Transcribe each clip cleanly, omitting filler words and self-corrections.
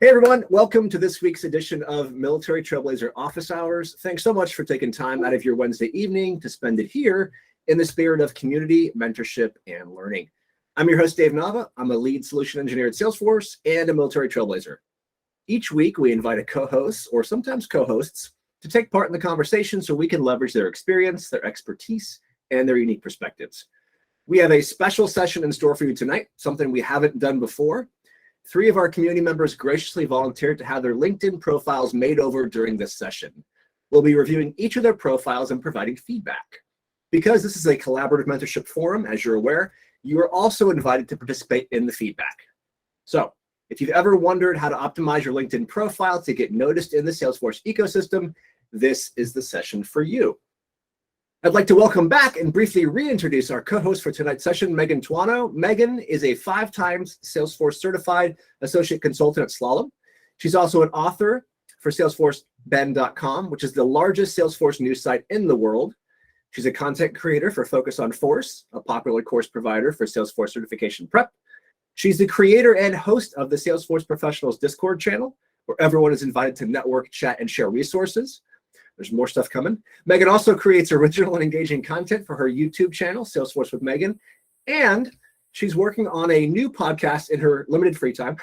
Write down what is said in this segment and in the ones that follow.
Hey everyone, welcome to this week's edition of Military Trailblazer Office Hours. Thanks so much for taking time out of your Wednesday evening to spend it here in the spirit of community, mentorship, and learning. I'm your host, Dave Nava. I'm a lead solution engineer at Salesforce and a Military Trailblazer. Each week, we invite a co-host or sometimes co-hosts to take part in the conversation so we can leverage their experience, their expertise, and their unique perspectives. We have a special session in store for you tonight, something we haven't done before. 3 of our community members graciously volunteered to have their LinkedIn profiles made over during this session. We'll be reviewing each of their profiles and providing feedback. Because this is a collaborative mentorship forum, as you're aware, you are also invited to participate in the feedback. So, if you've ever wondered how to optimize your LinkedIn profile to get noticed in the Salesforce ecosystem, this is the session for you. I'd like to welcome back and briefly reintroduce our co-host for tonight's session, Megan Tuano. Megan is a 5-time Salesforce certified associate consultant at Slalom. She's also an author for SalesforceBen.com, which is the largest Salesforce news site in the world. She's a content creator for Focus on Force, a popular course provider for Salesforce certification prep. She's the creator and host of the Salesforce Professionals Discord channel, where everyone is invited to network, chat, and share resources. There's more stuff coming. Megan also creates original and engaging content for her YouTube channel, Salesforce with Megan. And she's working on a new podcast in her limited free time,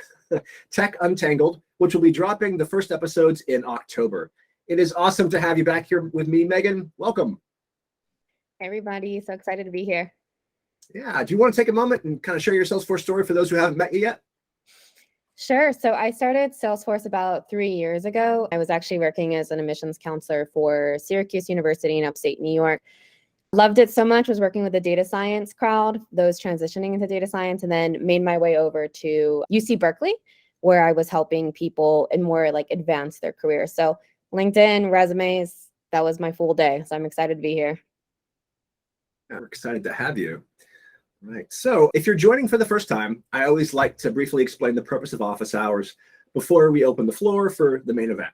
Tech Untangled, which will be dropping the first episodes in October. It is awesome to have you back here with me, Megan. Welcome. Hey everybody, so excited to be here. Yeah, do you want to take a moment and kind of share your Salesforce story for those who haven't met you yet? Sure. So I started Salesforce about 3 years ago. I was actually working as an admissions counselor for Syracuse University in upstate New York. Loved it so much, was working with the data science crowd, those transitioning into data science, and then made my way over to UC Berkeley, where I was helping people and more like advance their career. So LinkedIn, resumes, that was my full day. So I'm excited to be here. I'm excited to have you. Right. So if you're joining for the first time, I always like to briefly explain the purpose of office hours before we open the floor for the main event.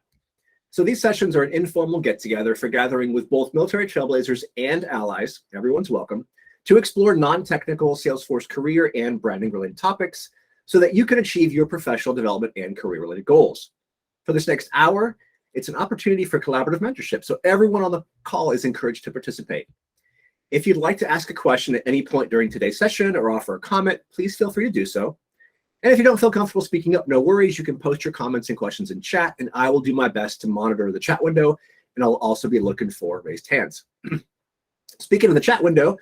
So these sessions are an informal get-together for gathering with both military trailblazers and allies, everyone's welcome, to explore non-technical Salesforce career and branding-related topics so that you can achieve your professional development and career-related goals. For this next hour, it's an opportunity for collaborative mentorship, so everyone on the call is encouraged to participate. If you'd like to ask a question at any point during today's session or offer a comment, please feel free to do so. And if you don't feel comfortable speaking up, no worries. You can post your comments and questions in chat, and I will do my best to monitor the chat window, and I'll also be looking for raised hands. Speaking of the chat window,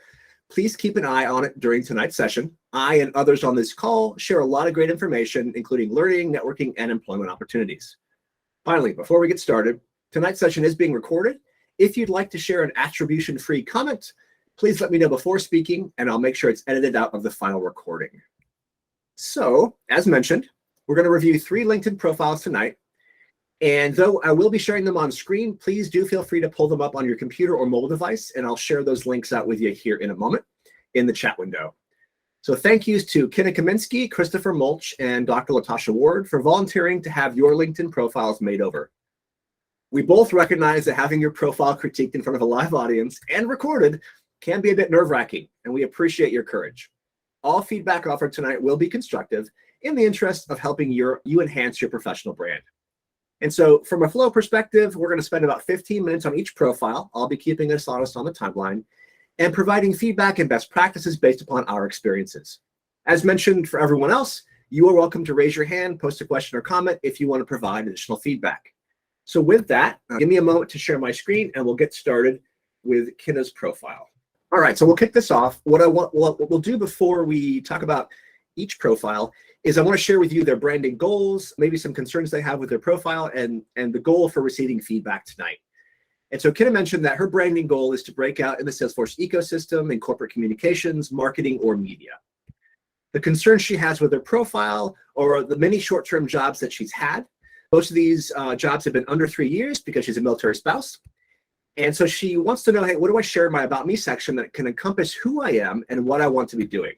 please keep an eye on it during tonight's session. I and others on this call share a lot of great information, including learning, networking, and employment opportunities. Finally, before we get started, tonight's session is being recorded. If you'd like to share an attribution-free comment, please let me know before speaking, and I'll make sure it's edited out of the final recording. So, as mentioned, we're going to review 3 LinkedIn profiles tonight. And though I will be sharing them on screen, please do feel free to pull them up on your computer or mobile device, and I'll share those links out with you here in a moment in the chat window. So thank yous to Khinna, Kaminske, Christopher Mulch, and Dr. Latasha Ward for volunteering to have your LinkedIn profiles made over. We both recognize that having your profile critiqued in front of a live audience and recorded can be a bit nerve-wracking, and we appreciate your courage. All feedback offered tonight will be constructive in the interest of helping you enhance your professional brand. And so from a flow perspective, we're going to spend about 15 minutes on each profile. I'll be keeping us honest on the timeline and providing feedback and best practices based upon our experiences. As mentioned for everyone else, you are welcome to raise your hand, post a question or comment if you want to provide additional feedback. So with that, give me a moment to share my screen and we'll get started with Khinna's profile. All right, so we'll kick this off. What we'll do before we talk about each profile is I want to share with you their branding goals, maybe some concerns they have with their profile, and the goal for receiving feedback tonight. And so Khinna mentioned that her branding goal is to break out in the Salesforce ecosystem in corporate communications, marketing, or media. The concerns she has with her profile or the many short-term jobs that she's had. Most of these jobs have been under 3 years because she's a military spouse. And so she wants to know, hey, what do I share in my About Me section that can encompass who I am and what I want to be doing?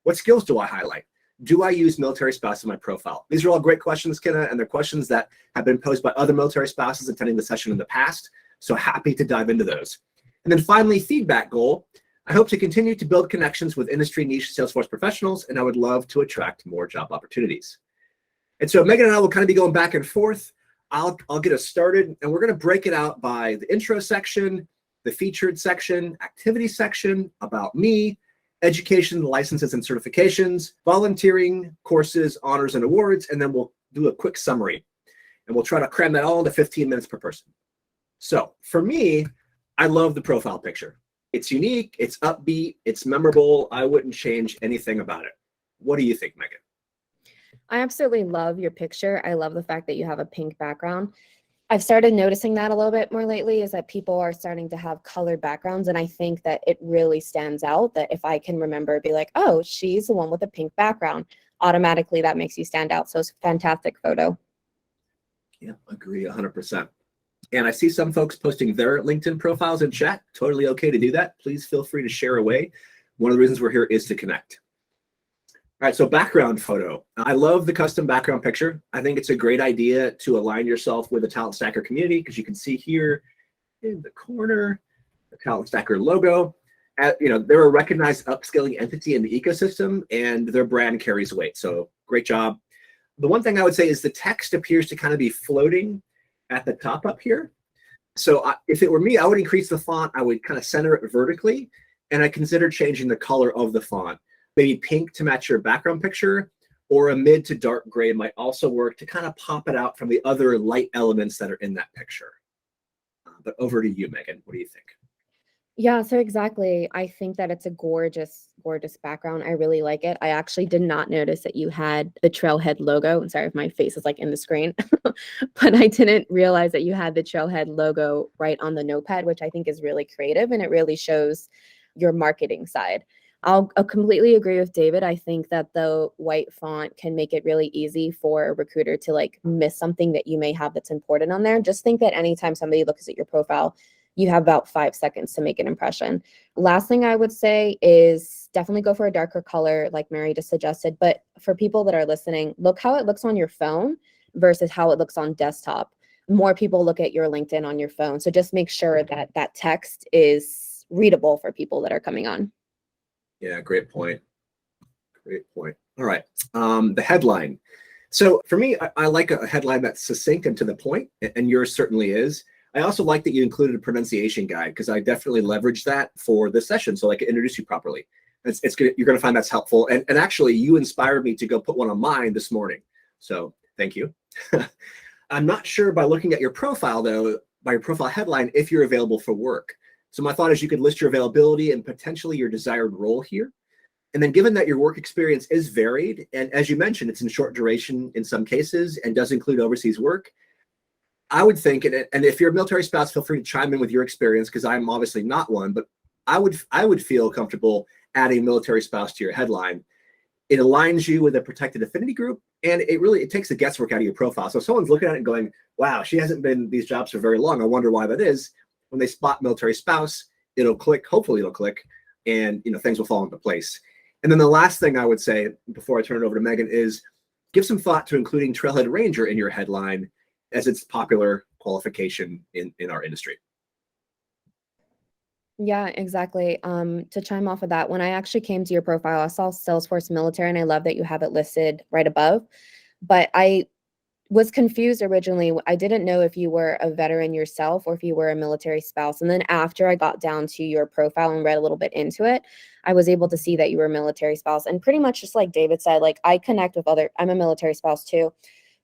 What skills do I highlight? Do I use military spouse in my profile? These are all great questions, Khinna, and they're questions that have been posed by other military spouses attending the session in the past. So happy to dive into those. And then finally, feedback goal. I hope to continue to build connections with industry niche Salesforce professionals, and I would love to attract more job opportunities. And so Megan and I will kind of be going back and forth. I'll get us started, and we're going to break it out by the intro section, the featured section, activity section, about me, education, licenses and certifications, volunteering, courses, honors and awards, and then we'll do a quick summary. And we'll try to cram that all into 15 minutes per person. So for me, I love the profile picture. It's unique, it's upbeat, it's memorable. I wouldn't change anything about it. What do you think, Megan? I absolutely love your picture. I love the fact that you have a pink background. I've started noticing that a little bit more lately, is that people are starting to have colored backgrounds. And I think that it really stands out, that if I can remember, be like, oh, she's the one with a pink background, automatically that makes you stand out. So it's a fantastic photo. Yeah, agree 100%. And I see some folks posting their LinkedIn profiles in chat. Totally okay to do that. Please feel free to share away. One of the reasons we're here is to connect. All right, so background photo. I love the custom background picture. I think it's a great idea to align yourself with the Talent Stacker community, because you can see here in the corner, the Talent Stacker logo. They're a recognized upskilling entity in the ecosystem, and their brand carries weight. So great job. The one thing I would say is the text appears to kind of be floating at the top up here. So if it were me, I would increase the font. I would kind of center it vertically, and I consider changing the color of the font. Maybe pink to match your background picture, or a mid to dark gray might also work to kind of pop it out from the other light elements that are in that picture. But over to you, Megan. What do you think? Yeah, so exactly. I think that it's a gorgeous, gorgeous background. I really like it. I actually did not notice that you had the Trailhead logo. I'm sorry if my face is like in the screen, but I didn't realize that you had the Trailhead logo right on the notepad, which I think is really creative, and it really shows your marketing side. I'll completely agree with David. I think that the white font can make it really easy for a recruiter to like miss something that you may have that's important on there. Just think that anytime somebody looks at your profile, you have about 5 seconds to make an impression. Last thing I would say is definitely go for a darker color, like Mary just suggested. But for people that are listening, look how it looks on your phone versus how it looks on desktop. More people look at your LinkedIn on your phone. So just make sure that that text is readable for people that are coming on. Yeah, great point. Great point. All right. The headline. So for me, I like a headline that's succinct and to the point, and yours certainly is. I also like that you included a pronunciation guide, because I definitely leveraged that for this session so I can introduce you properly. It's good. You're going to find that's helpful. And actually, you inspired me to go put one on mine this morning. So thank you. I'm not sure by looking at your profile, though, by your profile headline, if you're available for work. So my thought is you could list your availability and potentially your desired role here. And then given that your work experience is varied, and as you mentioned, it's in short duration in some cases and does include overseas work, I would think, and if you're a military spouse, feel free to chime in with your experience, because I'm obviously not one, but I would feel comfortable adding military spouse to your headline. It aligns you with a protected affinity group, and it takes the guesswork out of your profile. So if someone's looking at it and going, wow, she hasn't been in these jobs for very long, I wonder why that is. When they spot military spouse, it'll click, hopefully it'll click, and things will fall into place. And then the last thing I would say before I turn it over to Megan is give some thought to including Trailhead Ranger in your headline, as it's popular qualification in our industry. Yeah, exactly. To chime off of that, when I actually came to your profile, I saw Salesforce military, and I love that you have it listed right above. But I was confused originally. I didn't know if you were a veteran yourself or if you were a military spouse. And then after I got down to your profile and read a little bit into it, I was able to see that you were a military spouse. And pretty much just like David said, like I connect with I'm a military spouse too.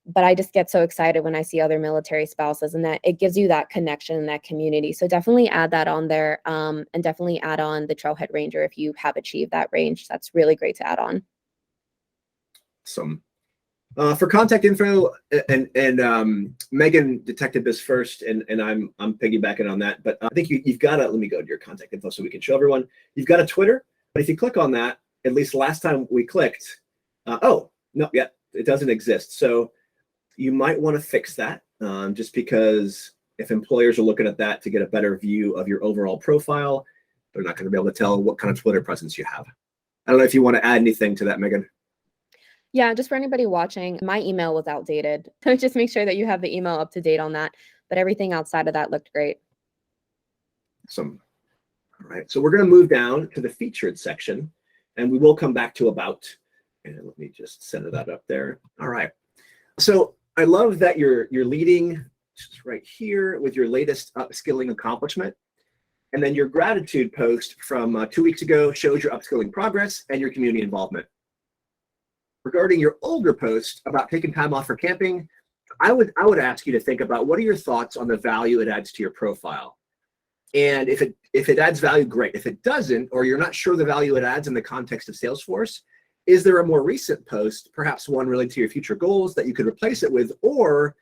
But I just get so excited when I see other military spouses, and that it gives you that connection and that community. So definitely add that on there, and definitely add on the Trailhead Ranger if you have achieved that range. That's really great to add on. Awesome. For contact info, and Megan detected this first, and I'm piggybacking on that. But I think you've got to, let me go to your contact info so we can show everyone. You've got a Twitter, but if you click on that, at least last time we clicked, oh no, yeah, it doesn't exist. So you might want to fix that, just because if employers are looking at that to get a better view of your overall profile, they're not going to be able to tell what kind of Twitter presence you have. I don't know if you want to add anything to that, Megan. Yeah, just for anybody watching, my email was outdated. So just make sure that you have the email up to date on that. But everything outside of that looked great. Awesome. All right, so we're going to move down to the featured section, and we will come back to about. And let me just center that up there. All right. So I love that you're leading just right here with your latest upskilling accomplishment. And then your gratitude post from 2 weeks ago shows your upskilling progress and your community involvement. Regarding your older post about taking time off for camping, I would ask you to think about what are your thoughts on the value it adds to your profile. And if it adds value, great. If it doesn't, or you're not sure the value it adds in the context of Salesforce, is there a more recent post, perhaps one related to your future goals that you could replace it with, or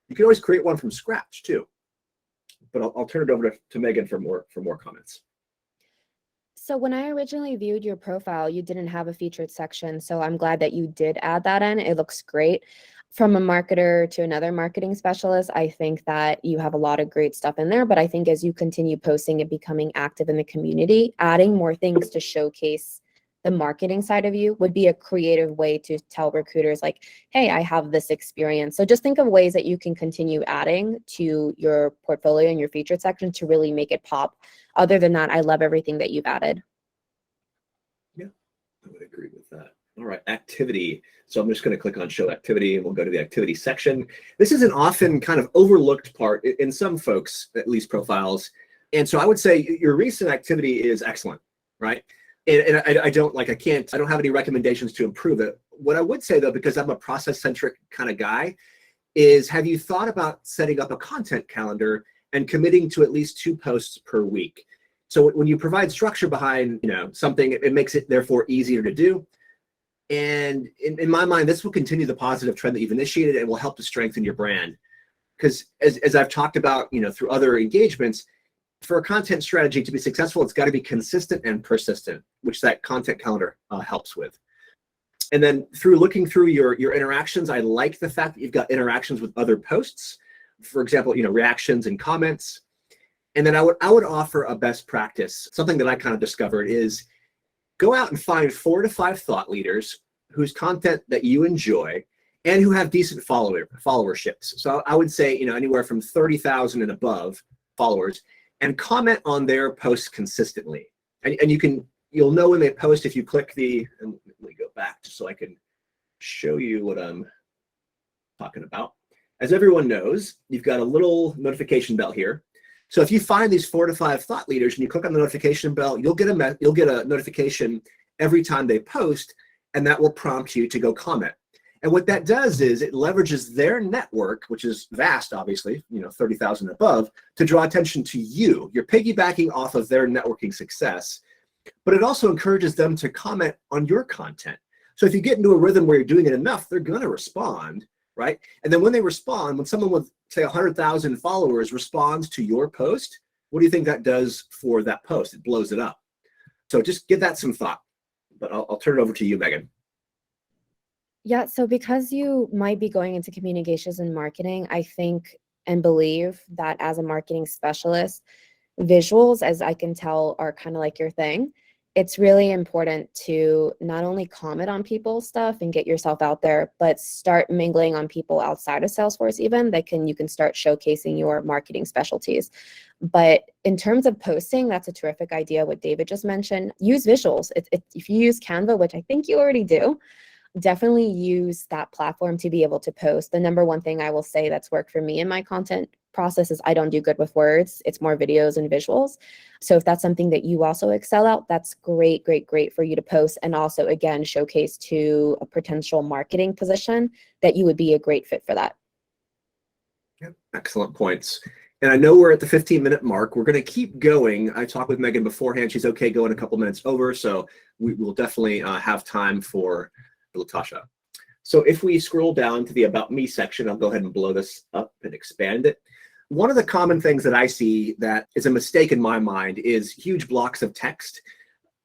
you can always create one from scratch too. But I'll turn it over to Megan for more comments. So when I originally viewed your profile, you didn't have a featured section. So I'm glad that you did add that in. It looks great. From a marketer to another marketing specialist, I think that you have a lot of great stuff in there. But I think as you continue posting and becoming active in the community, adding more things to showcase the marketing side of you would be a creative way to tell recruiters like, hey, I have this experience. So just think of ways that you can continue adding to your portfolio and your featured section to really make it pop. Other than that, I love everything that you've added. Yeah, I would agree with that. All right, activity. So I'm just going to click on show activity and we'll go to the activity section. This is an often kind of overlooked part in some folks, at least profiles. And so I would say your recent activity is excellent, right? And I don't have any recommendations to improve it. What I would say though, because I'm a process-centric kind of guy, is have you thought about setting up a content calendar and committing to at least 2 posts per week? So when you provide structure behind something, it makes it therefore easier to do. And in my mind, this will continue the positive trend that you've initiated and will help to strengthen your brand. Because as I've talked about, through other engagements, for a content strategy to be successful, it's got to be consistent and persistent, which that content calendar helps with. And then looking through your interactions, I like the fact that you've got interactions with other posts. For example, reactions and comments. And then I would offer a best practice. Something that I kind of discovered is go out and find 4 to 5 thought leaders whose content that you enjoy and who have decent followerships. So I would say, anywhere from 30,000 and above followers, and comment on their posts consistently. And you'll know when they post if you click and let me go back just so I can show you what I'm talking about. As everyone knows, you've got a little notification bell here. So if you find these 4 to 5 thought leaders and you click on the notification bell, you'll get a notification every time they post, and that will prompt you to go comment. And what that does is it leverages their network, which is vast, obviously, 30,000 above, to draw attention to you. You're piggybacking off of their networking success, but it also encourages them to comment on your content. So if you get into a rhythm where you're doing it enough, they're going to respond, right? And then when they respond, when someone with, say, 100,000 followers responds to your post, what do you think that does for that post? It blows it up. So just give that some thought. But I'll turn it over to you, Megan. Yeah, so because you might be going into communications and marketing, I think and believe that as a marketing specialist, visuals, as I can tell, are kind of like your thing. It's really important to not only comment on people's stuff and get yourself out there, but start mingling on people outside of Salesforce even you can start showcasing your marketing specialties. But in terms of posting, that's a terrific idea. What David just mentioned, use visuals. If you use Canva, which I think you already do, definitely use that platform to be able to post. The number one thing I will say that's worked for me in my content process is I don't do good with words. It's more videos and visuals. So if that's something that you also excel at, that's great for you to post, and also, again, showcase to a potential marketing position that you would be a great fit for that. Yep. Excellent points. And I know we're at the 15-minute mark. We're going to keep going. I talked with Megan beforehand. She's okay going a couple minutes over, so we will definitely have time for Latasha. So if we scroll down to the About Me section, I'll go ahead and blow this up and expand it. One of the common things that I see that is a mistake in my mind is huge blocks of text,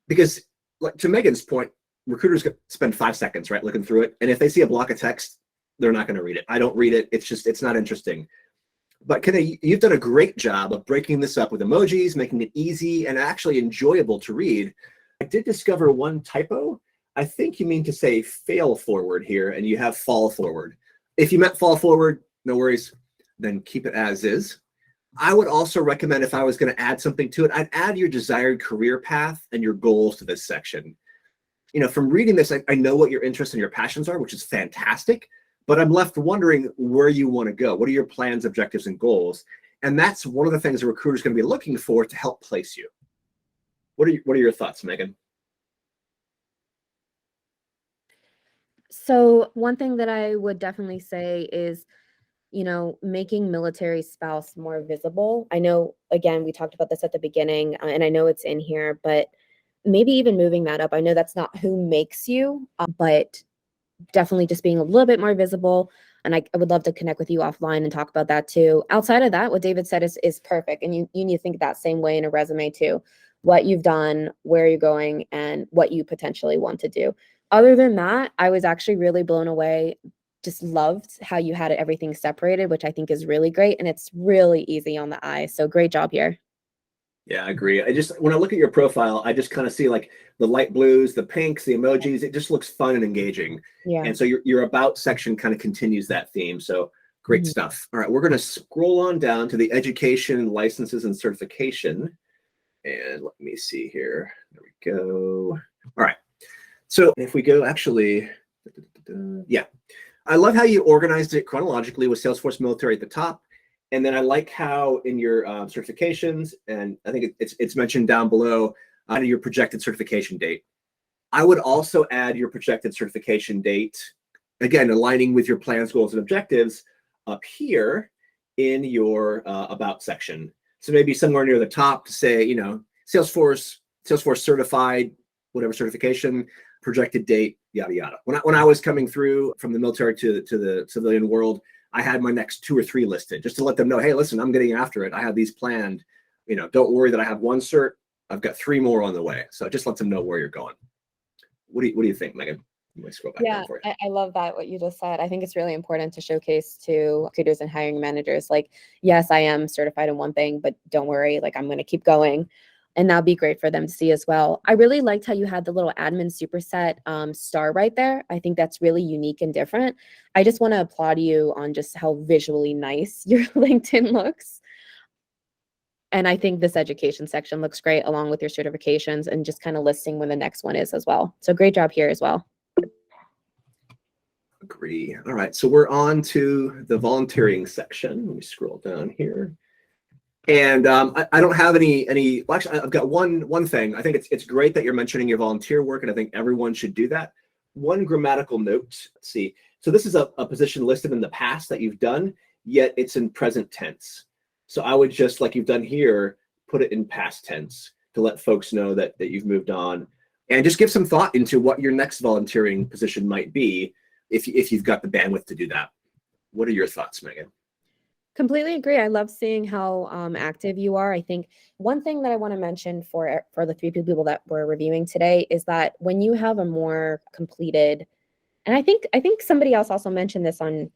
because like to Megan's point, recruiters spend 5 seconds, right, looking through it. And if they see a block of text, they're not going to read it. I don't read it. It's not interesting. But Khinna, you've done a great job of breaking this up with emojis, making it easy and actually enjoyable to read. I did discover one typo. I think you mean to say fail forward here, and you have fall forward. If you meant fall forward, no worries, then keep it as is. I would also recommend, if I was going to add something to it, I'd add your desired career path and your goals to this section. From reading this, I know what your interests and your passions are, which is fantastic, but I'm left wondering where you want to go. What are your plans, objectives, and goals? And that's one of the things a recruiter is going to be looking for to help place you. What are your thoughts, Megan? So one thing that I would definitely say is, making military spouse more visible. I know, again, we talked about this at the beginning, and I know it's in here, but maybe even moving that up. I know that's not who makes you, but definitely just being a little bit more visible. And I would love to connect with you offline and talk about that too. Outside of that, what David said is perfect. And you need to think that same way in a resume too. What you've done, where you're going, and what you potentially want to do. Other than that, I was actually really blown away. Just loved how you had everything separated, which I think is really great. And it's really easy on the eye. So great job here. Yeah, I agree. When I look at your profile, I just kind of see like the light blues, the pinks, the emojis. It just looks fun and engaging. Yeah. And so your about section kind of continues that theme. So great stuff. All right, we're going to scroll on down to the education, licenses, and certification. And let me see here. There we go. All right. So if we go yeah. I love how you organized it chronologically with Salesforce Military at the top. And then I like how in your certifications, and I think it's mentioned down below, your projected certification date. I would also add your projected certification date, again, aligning with your plans, goals, and objectives up here in your about section. So maybe somewhere near the top to say, Salesforce certified, whatever certification, projected date, yada, yada. When I was coming through from the military to the civilian world, I had my next 2 or 3 listed just to let them know, hey, listen, I'm getting after it. I have these planned. Don't worry that I have 1 cert. I've got 3 more on the way. So it just lets them know where you're going. What do you think, Megan? Let me scroll back down for you. I love that, what you just said. I think it's really important to showcase to recruiters and hiring managers, like, yes, I am certified in one thing, but don't worry, like, I'm going to keep going. And that'd be great for them to see as well. I really liked how you had the little admin superset star right there. I think that's really unique and different. I just want to applaud you on just how visually nice your LinkedIn looks. And I think this education section looks great along with your certifications and just kind of listing when the next one is as well. So great job here as well. Agree. All right, so we're on to the volunteering section. Let me scroll down here. And I don't have any. Well, actually, I've got one thing. I think it's great that you're mentioning your volunteer work, and I think everyone should do that. One grammatical note. Let's see. So this is a position listed in the past that you've done, yet it's in present tense. So I would just, like you've done here, put it in past tense to let folks know that you've moved on, and just give some thought into what your next volunteering position might be if you've got the bandwidth to do that. What are your thoughts, Megan? Completely agree. I love seeing how active you are. I think one thing that I want to mention for the 3 people that we're reviewing today is that when you have a more completed, and I think somebody else also mentioned this on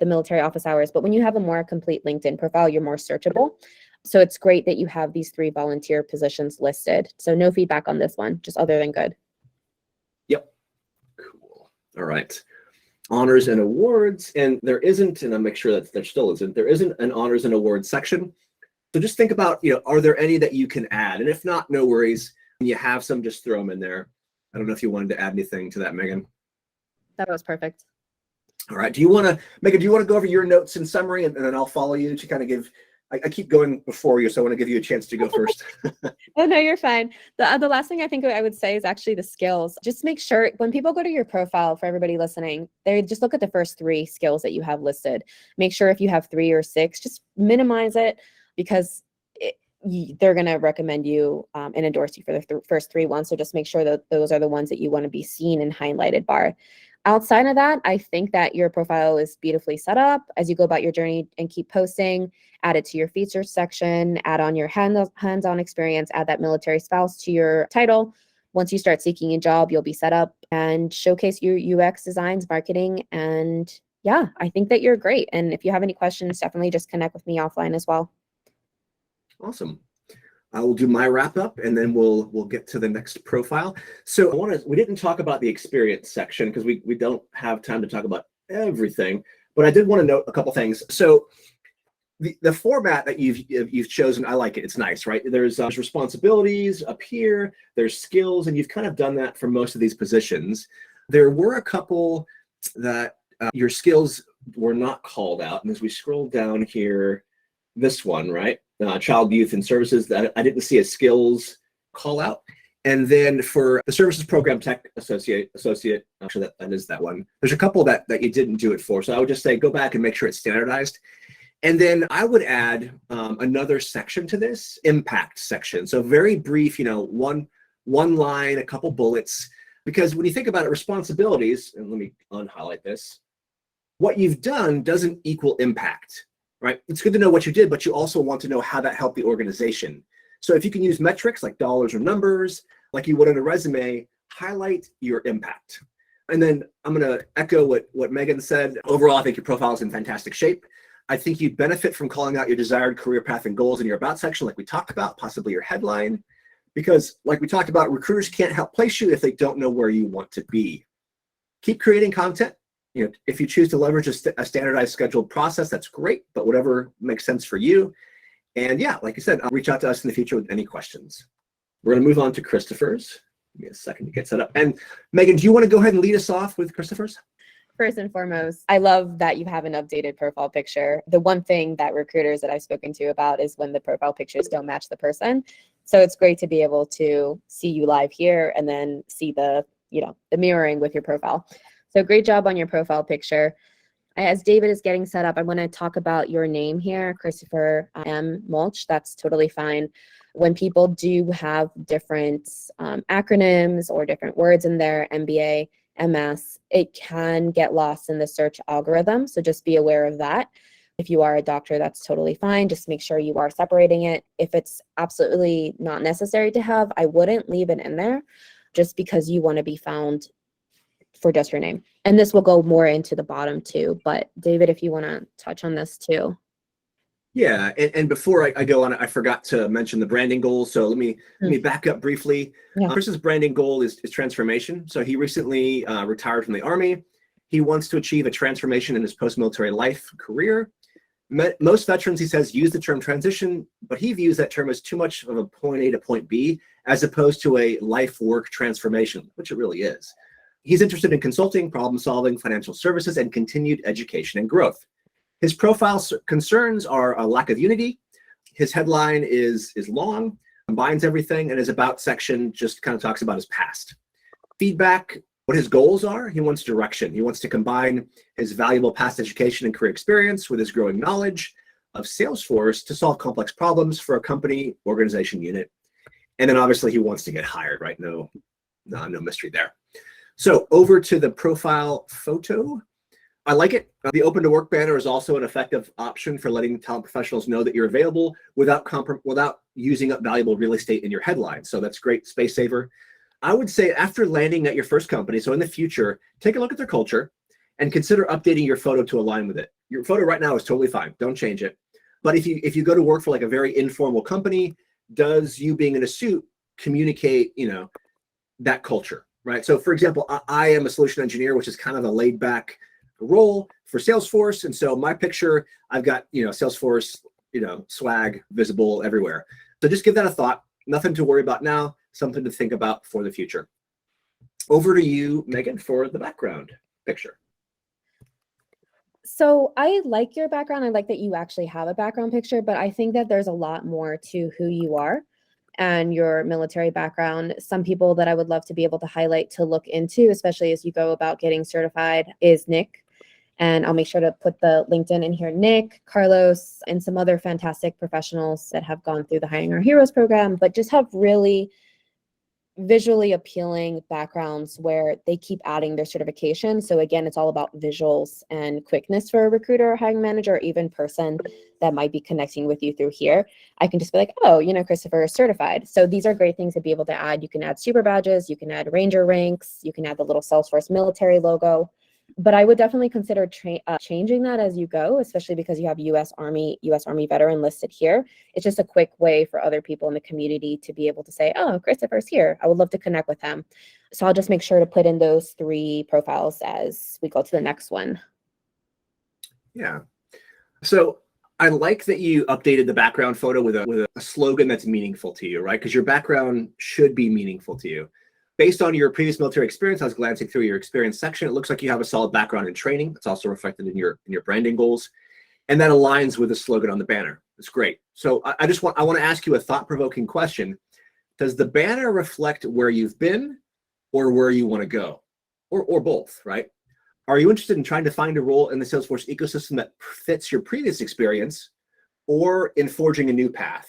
the military office hours, but when you have a more complete LinkedIn profile, you're more searchable. So it's great that you have these 3 volunteer positions listed. So no feedback on this one, just other than good. Yep. Cool. All right. Honors and awards, and there isn't, and I'll make sure that there still isn't, there isn't an honors and awards section. So just think about, are there any that you can add? And if not, no worries. When you have some, just throw them in there. I don't know if you wanted to add anything to that, Megan. That was perfect. All right. Megan, do you want to go over your notes in summary, and then I'll follow you to kind of give, I keep going before you, so I want to give you a chance to go first. Oh, no, you're fine. The last thing I think I would say is actually the skills. Just make sure when people go to your profile, for everybody listening, they just look at the first 3 skills that you have listed. Make sure if you have 3 or 6, just minimize it, because they're going to recommend you and endorse you for the first 3 ones. So just make sure that those are the ones that you want to be seen in highlighted bar. Outside of that, I think that your profile is beautifully set up as you go about your journey and keep posting. Add it to your features section, add on your hands-on experience, add that military spouse to your title. Once you start seeking a job, you'll be set up, and showcase your UX designs, marketing, and yeah, I think that you're great. And if you have any questions, definitely just connect with me offline as well. Awesome. I will do my wrap up, and then we'll get to the next profile. So we didn't talk about the experience section because we don't have time to talk about everything, but I did want to note a couple things. So the format that you've chosen, I like it. It's nice, right? There's responsibilities up here, there's skills, and you've kind of done that for most of these positions. There were a couple that your skills were not called out. And as we scroll down here, this one, right? Child, youth, and services, that I didn't see a skills call out. And then for the services program tech associate, actually that is that one. There's a couple that you didn't do it for. So I would just say, go back and make sure it's standardized. And then I would add another section to this, impact section. So very brief, one line, a couple bullets, because when you think about it, responsibilities, and let me unhighlight this, what you've done doesn't equal impact, right? It's good to know what you did, but you also want to know how that helped the organization. So if you can use metrics like dollars or numbers, like you would on a resume, highlight your impact. And then I'm going to echo what Megan said. Overall, I think your profile is in fantastic shape. I think you'd benefit from calling out your desired career path and goals in your about section, like we talked about, possibly your headline, because like we talked about, recruiters can't help place you if they don't know where you want to be. Keep creating content. If you choose to leverage a standardized scheduled process, that's great, but whatever makes sense for you. And yeah, like I said, reach out to us in the future with any questions. We're going to move on to Christopher's. Give me a second to get set up. And Megan, do you want to go ahead and lead us off with Christopher's? First and foremost, I love that you have an updated profile picture. The one thing that recruiters that I've spoken to about is when the profile pictures don't match the person. So it's great to be able to see you live here and then see the mirroring with your profile. So great job on your profile picture. As David is getting set up, I want to talk about your name here, Christopher M. Mulch. That's totally fine. When people do have different acronyms or different words in there, MBA, MS, it can get lost in the search algorithm. So just be aware of that. If you are a doctor, that's totally fine. Just make sure you are separating it. If it's absolutely not necessary to have, I wouldn't leave it in there just because you want to be found for just your name. And this will go more into the bottom too. But David, if you want to touch on this too. Yeah, and before I go on, I forgot to mention the branding goals. So let me back up briefly. Yeah. Chris's branding goal is transformation. So he recently retired from the Army. He wants to achieve a transformation in his post-military life career. Most veterans, he says, use the term transition, but he views that term as too much of a point A to point B, as opposed to a life-work transformation, which it really is. He's interested in consulting, problem solving, financial services, and continued education and growth. His profile concerns are a lack of unity. His headline is long, combines everything, and his about section just kind of talks about his past. Feedback, what his goals are, he wants direction. He wants to combine his valuable past education and career experience with his growing knowledge of Salesforce to solve complex problems for a company, organization, unit. And then obviously he wants to get hired, right? No mystery there. So over to the profile photo. I like it. The open to work banner is also an effective option for letting talent professionals know that you're available without using up valuable real estate in your headline. So that's great, space saver. I would say after landing at your first company, so in the future, take a look at their culture and consider updating your photo to align with it. Your photo right now is totally fine. Don't change it. But if you go to work for like a very informal company, does you being in a suit communicate, that culture, right? So for example, I am a solution engineer, which is kind of a laid back role for Salesforce. And so my picture, I've got, Salesforce, swag visible everywhere. So just give that a thought. Nothing to worry about now, something to think about for the future. Over to you, Megan, for the background picture. So I like your background. I like that you actually have a background picture, but I think that there's a lot more to who you are and your military background. Some people that I would love to be able to highlight to look into, especially as you go about getting certified, is Nick. And I'll make sure to put the LinkedIn in here. Nick, Carlos, and some other fantastic professionals that have gone through the Hiring Our Heroes program, but just have really visually appealing backgrounds where they keep adding their certification. So again, it's all about visuals and quickness for a recruiter or hiring manager, or even person that might be connecting with you through here. I can just be like, oh, Christopher is certified. So these are great things to be able to add. You can add super badges, you can add ranger ranks, you can add the little Salesforce military logo. But I would definitely consider changing that as you go, especially because you have U.S. Army veteran listed here. It's just a quick way for other people in the community to be able to say, oh, Christopher's here. I would love to connect with him. So I'll just make sure to put in those 3 profiles as we go to the next one. Yeah. So I like that you updated the background photo with a slogan that's meaningful to you, right? Because your background should be meaningful to you. Based on your previous military experience, I was glancing through your experience section. It looks like you have a solid background in training. It's also reflected in your branding goals. And that aligns with the slogan on the banner. It's great. So I want to ask you a thought-provoking question. Does the banner reflect where you've been or where you want to go? Or both, right? Are you interested in trying to find a role in the Salesforce ecosystem that fits your previous experience or in forging a new path?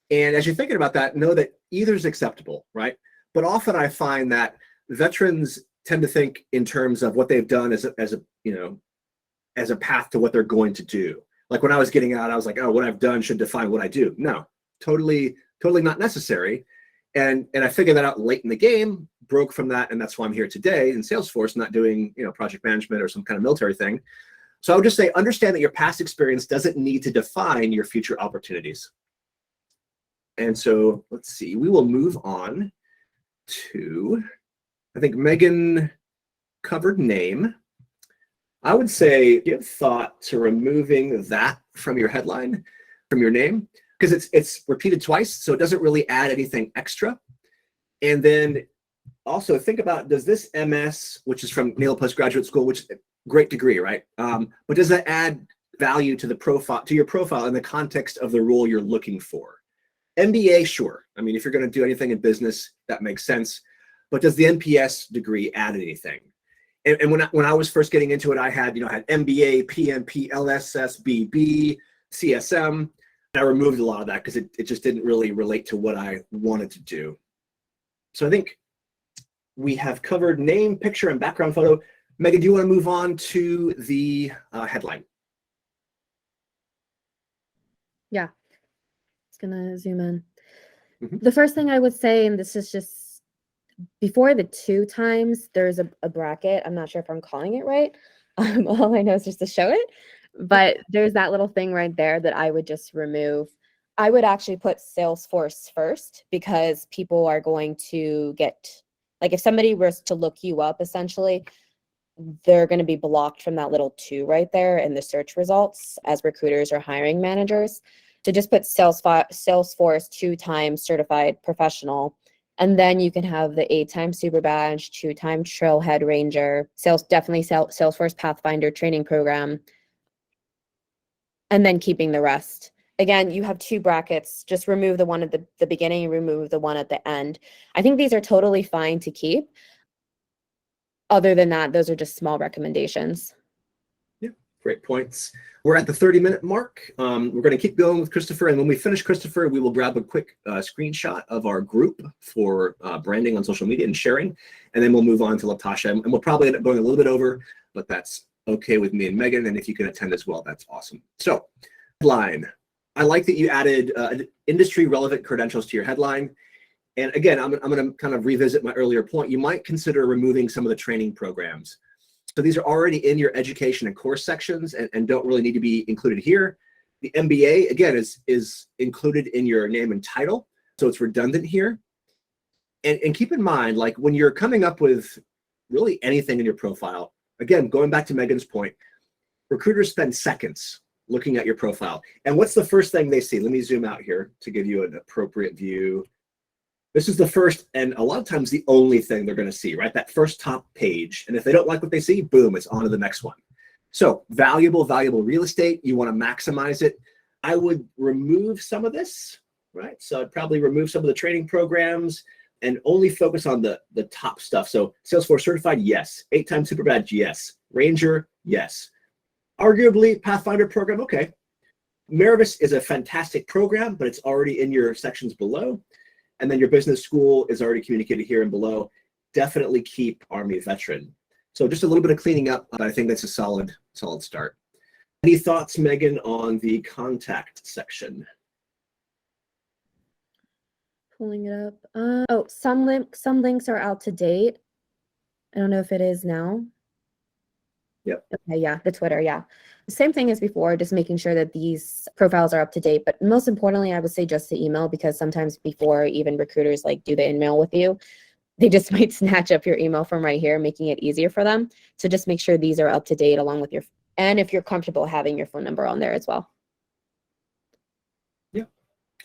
And as you're thinking about that, know that either is acceptable, right? But often I find that veterans tend to think in terms of what they've done as a path to what they're going to do. Like when I was getting out, I was like, oh, what I've done should define what I do. No, totally not necessary. And I figured that out late in the game, broke from that, and that's why I'm here today in Salesforce, not doing project management or some kind of military thing. So I would just say, understand that your past experience doesn't need to define your future opportunities. And so let's see, we will move on to, I think Megan covered name. I would say give thought to removing that from your headline, from your name, because it's repeated twice, so it doesn't really add anything extra. And then also think about, does this MS, which is from Nail Postgraduate School, which is a great degree, right? But does that add value to the profile, to your profile in the context of the role you're looking for? MBA, sure. I mean, if you're going to do anything in business, that makes sense. But does the NPS degree add anything? And when I was first getting into it, I had MBA, PMP, LSS, BB, CSM. And I removed a lot of that because it just didn't really relate to what I wanted to do. So I think we have covered name, picture, and background photo. Megan, do you want to move on to the headline? Yeah. Gonna zoom in. Mm-hmm. The first thing I would say, and this is just before the 2 times, there's a bracket. I'm not sure if I'm calling it right. All I know is just to show it, but there's that little thing right there that I would just remove. I would actually put Salesforce first, because people are going to get, like, if somebody was to look you up, essentially, they're going to be blocked from that little 2 right there in the search results as recruiters or hiring managers. So just put Salesforce 2 times certified professional, and then you can have the 8 times super badge, 2 times trailhead ranger, Salesforce Pathfinder training program, and then keeping the rest. Again, you have 2 brackets. Just remove the one at the beginning, remove the one at the end. I think these are totally fine to keep. Other than that, those are just small recommendations. Great points. We're at the 30-minute mark. We're going to keep going with Christopher. And when we finish Christopher, we will grab a quick screenshot of our group for branding on social media and sharing. And then we'll move on to Latasha. And we'll probably end up going a little bit over, but that's okay with me and Megan. And if you can attend as well, that's awesome. So headline. I like that you added industry relevant credentials to your headline. And again, I'm going to kind of revisit my earlier point. You might consider removing some of the training programs. So these are already in your education and course sections and don't really need to be included here. The MBA, again, is included in your name and title, so it's redundant here. And keep in mind, like when you're coming up with really anything in your profile, again, going back to Megan's point, recruiters spend seconds looking at your profile. And what's the first thing they see? Let me zoom out here to give you an appropriate view. This is the first and a lot of times the only thing they're going to see, right? That first top page. And if they don't like what they see, boom, it's on to the next one. So valuable real estate. You want to maximize it. I would remove some of this, right? So I'd probably remove some of the training programs and only focus on the top stuff. So Salesforce certified, yes. 8 times super badge, yes. Ranger, yes. Arguably Pathfinder program, okay. Makeovers is a fantastic program, but it's already in your sections below. And then your business school is already communicated here and below. Definitely keep Army veteran. So just a little bit of cleaning up, but I think that's a solid start. Any thoughts, Megan, on the contact section? Pulling it up. Oh, some links are out to date. I don't know if it is now. Yep. Okay, yeah, the Twitter, yeah. Same thing as before, just making sure that these profiles are up to date. But most importantly, I would say just the email, because sometimes before even recruiters like do the email with you, they just might snatch up your email from right here, making it easier for them. So just make sure these are up to date along with and if you're comfortable having your phone number on there as well. Yeah.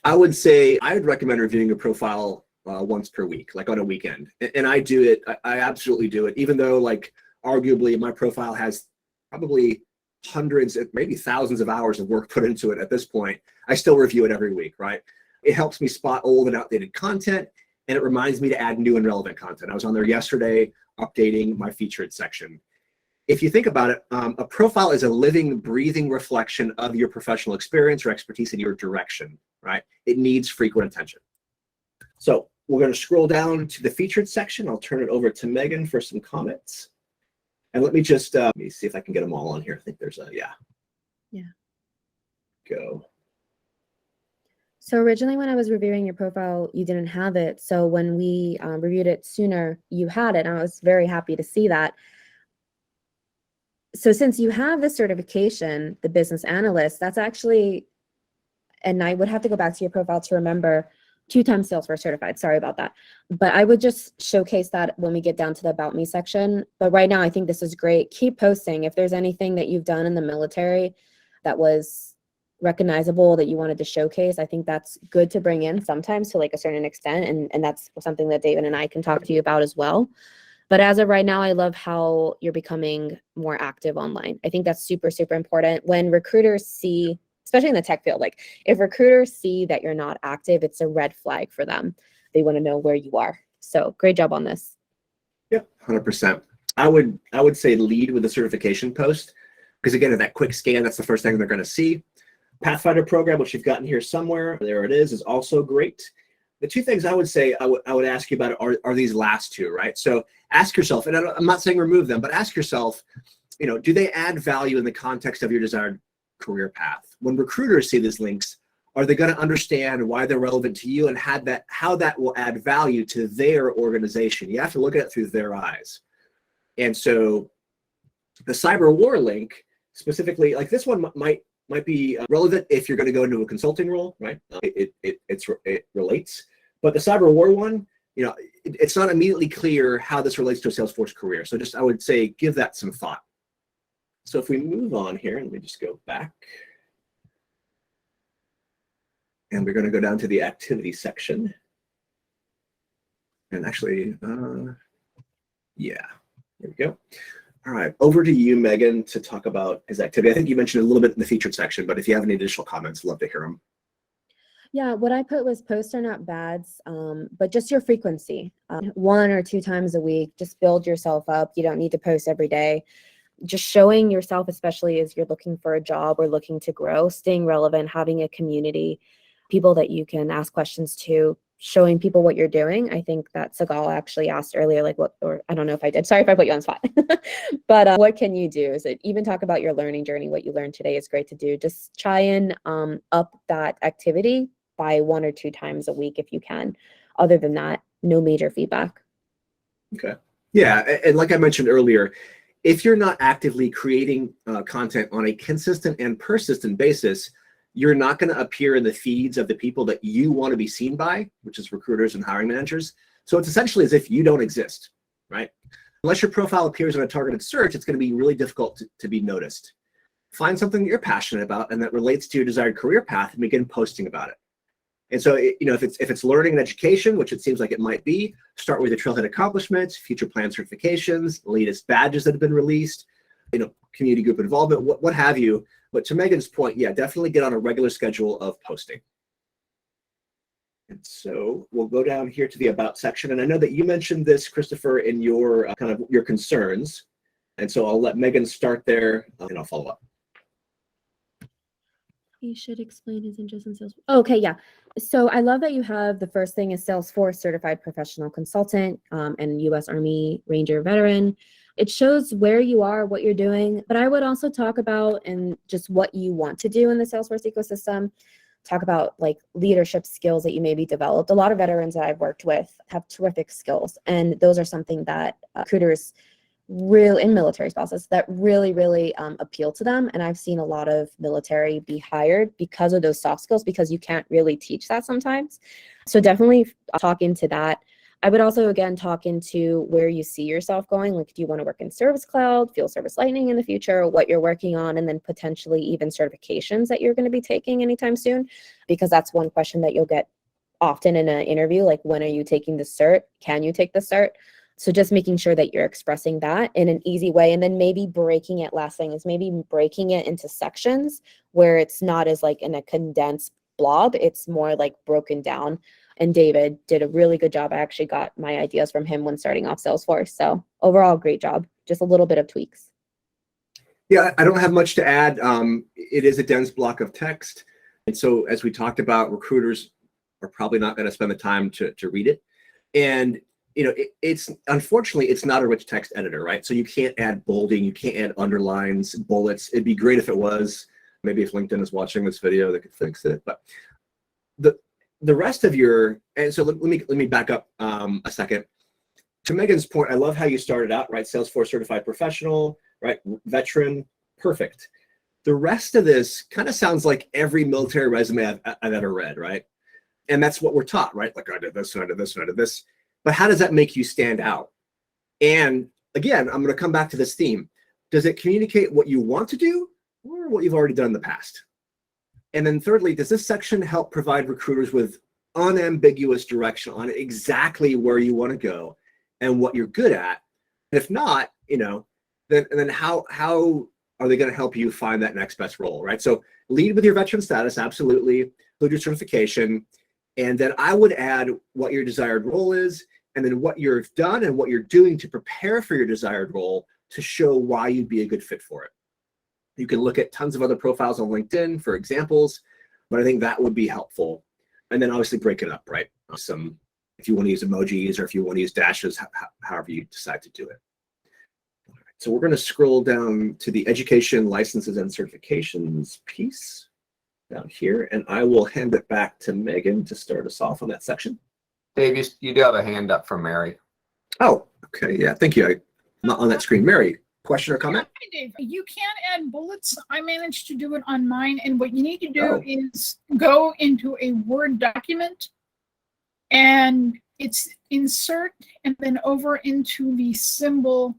I would say I would recommend reviewing your profile once per week, like on a weekend. And I do it. I absolutely do it, even though like arguably my profile has probably hundreds, maybe thousands of hours of work put into it at this point. I still review it every week, right? It helps me spot old and outdated content, and it reminds me to add new and relevant content. I was on there yesterday updating my featured section. If you think about it, a profile is a living, breathing reflection of your professional experience or expertise in your direction, right? It needs frequent attention. So we're going to scroll down to the featured section. I'll turn it over to Megan for some comments. And let me just let me see if I can get them all on here. I think there's a, yeah. Go. So originally when I was reviewing your profile, you didn't have it. So when we reviewed it sooner, you had it. And I was very happy to see that. So since you have this certification, the business analyst, that's actually, and I would have to go back to your profile to remember, 2-time Salesforce certified. Sorry about that. But I would just showcase that when we get down to the About Me section. But right now, I think this is great. Keep posting. If there's anything that you've done in the military that was recognizable that you wanted to showcase, I think that's good to bring in sometimes to like a certain extent. And that's something that David and I can talk to you about as well. But as of right now, I love how you're becoming more active online. I think that's super, super important. When recruiters see, especially in the tech field, like if recruiters see that you're not active, it's a red flag for them. They want to know where you are. So great job on this. Yep, 100%. I would say lead with a certification post, because again, in that quick scan, that's the first thing they're going to see. Pathfinder program, which you've gotten here somewhere, there it is also great. The two things I would say I would ask you about are these last two, right? So ask yourself, and I'm not saying remove them, but ask yourself, do they add value in the context of your desired career path? When recruiters see these links, are they going to understand why they're relevant to you and how that will add value to their organization? You have to look at it through their eyes. And so the cyber war link specifically, like this one might be relevant if you're going to go into a consulting role, right? It relates. But the cyber war one, it's not immediately clear how this relates to a Salesforce career. So I would say, give that some thought. So if we move on here, let me just go back. And we're going to go down to the activity section. And actually, yeah, there we go. All right, over to you, Megan, to talk about his activity. I think you mentioned a little bit in the featured section, but if you have any additional comments, love to hear them. Yeah, what I put was posts are not bads, but just your frequency. 1 or 2 times a week, just build yourself up. You don't need to post every day. Just showing yourself, especially as you're looking for a job or looking to grow, staying relevant, having a community, people that you can ask questions to, showing people what you're doing. I think that Sagal actually asked earlier, like what, or I don't know if I did. Sorry if I put you on the spot. But what can you do? Is it even talk about your learning journey? What you learned today is great to do. Just try and up that activity by 1 or 2 times a week if you can. Other than that, no major feedback. Okay. Yeah, and like I mentioned earlier, if you're not actively creating content on a consistent and persistent basis, you're not going to appear in the feeds of the people that you want to be seen by, which is recruiters and hiring managers. So it's essentially as if you don't exist, right? Unless your profile appears in a targeted search, it's going to be really difficult to be noticed. Find something that you're passionate about and that relates to your desired career path and begin posting about it. And so, if it's learning and education, which it seems like it might be, start with your trailhead accomplishments, future plan certifications, latest badges that have been released, community group involvement, what have you. But to Megan's point, yeah, definitely get on a regular schedule of posting. And so we'll go down here to the About section. And I know that you mentioned this, Christopher, in your kind of your concerns. And so I'll let Megan start there and I'll follow up. He should explain his interest in Salesforce. Okay, yeah. So I love that you have the first thing is Salesforce certified professional consultant and U.S. Army Ranger veteran. It shows where you are, what you're doing, but I would also talk about and just what you want to do in the Salesforce ecosystem. Talk about like leadership skills that you maybe developed. A lot of veterans that I've worked with have terrific skills, and those are something that recruiters in military spouses that really appeal to them. And I've seen a lot of military be hired because of those soft skills, because you can't really teach that sometimes. So definitely talk into that. I would also, again, talk into where you see yourself going. Like, do you want to work in Service Cloud, Field Service Lightning in the future, what you're working on, and then potentially even certifications that you're going to be taking anytime soon, because that's one question that you'll get often in an interview, like, when are you taking the cert? Can you take the cert? So just making sure that you're expressing that in an easy way, and then maybe breaking it, last thing is maybe breaking it into sections where it's not as like in a condensed blob, it's more like broken down. And David did a really good job. I actually got my ideas from him when starting off Salesforce. So overall, great job. Just a little bit of tweaks. Yeah, I don't have much to add. It is a dense block of text. And so as we talked about, recruiters are probably not going to spend the time to read it. And it's unfortunately, it's not a rich text editor, right? So you can't add bolding, you can't add underlines, bullets. It'd be great if it was. Maybe if LinkedIn is watching this video, they could fix it. But the rest of your, and so let me back up a second. To Megan's point, I love how you started out, right? Salesforce certified professional, right? Veteran, perfect. The rest of this kind of sounds like every military resume I've ever read, right? And that's what we're taught, right? Like, I did this, and I did this, and I did this. But how does that make you stand out? And again, I'm going to come back to this theme. Does it communicate what you want to do or what you've already done in the past? And then thirdly, does this section help provide recruiters with unambiguous direction on exactly where you want to go and what you're good at? And if not, then how are they going to help you find that next best role, right? So lead with your veteran status, absolutely, include your certification, and then I would add what your desired role is, and then what you've done and what you're doing to prepare for your desired role to show why you'd be a good fit for it. You can look at tons of other profiles on LinkedIn for examples, but I think that would be helpful. And then obviously break it up, right? If you want to use emojis or if you want to use dashes, however you decide to do it. All right, so we're going to scroll down to the education, licenses, and certifications piece down here, and I will hand it back to Megan to start us off on that section. Dave, you do have a hand up from Mary. Oh, okay. Yeah, thank you. I'm not on that screen. Mary, question or comment? Hi, Dave. You can add bullets. I managed to do it on mine. And what you need to do is go into a Word document and it's insert and then over into the symbol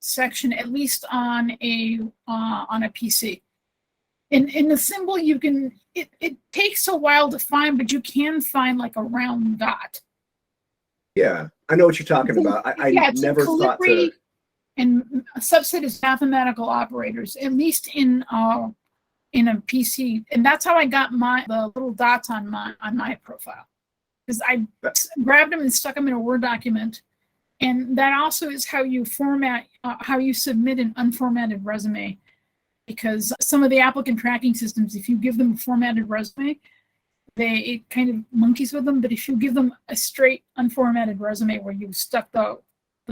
section, at least on a PC. In the symbol, you can, it takes a while to find, but you can find like a round dot. Yeah, I know what you're talking about. I never thought to. And a subset is mathematical operators, at least in a PC, and that's how I got the little dots on my profile, because I grabbed them and stuck them in a Word document, and that also is how you format, how you submit an unformatted resume, because some of the applicant tracking systems, if you give them a formatted resume, it kind of monkeys with them, but if you give them a straight unformatted resume where you stuck the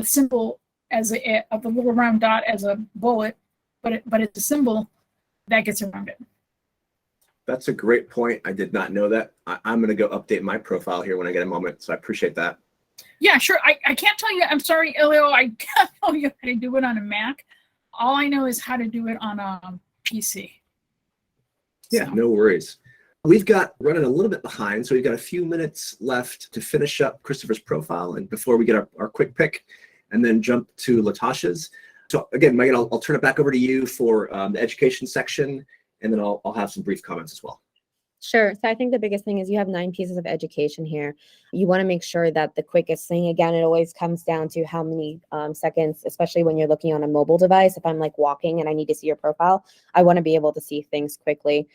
symbol as the little round dot as a bullet, but it's a symbol, that gets around it. That's a great point. I did not know that. I'm going to go update my profile here when I get a moment, so I appreciate that. Yeah, sure. I can't tell you. I'm sorry, Elio. I can't tell you how to do it on a Mac. All I know is how to do it on a PC. Yeah, no worries. We've got running a little bit behind, so we've got a few minutes left to finish up Christopher's profile, and before we get our quick pick, and then jump to Latasha's. So again, Megan, I'll turn it back over to you for the education section, and then I'll have some brief comments as well. Sure. So I think the biggest thing is you have 9 pieces of education here. You want to make sure that the quickest thing, again, it always comes down to how many seconds, especially when you're looking on a mobile device. If I'm like walking and I need to see your profile, I want to be able to see things quickly.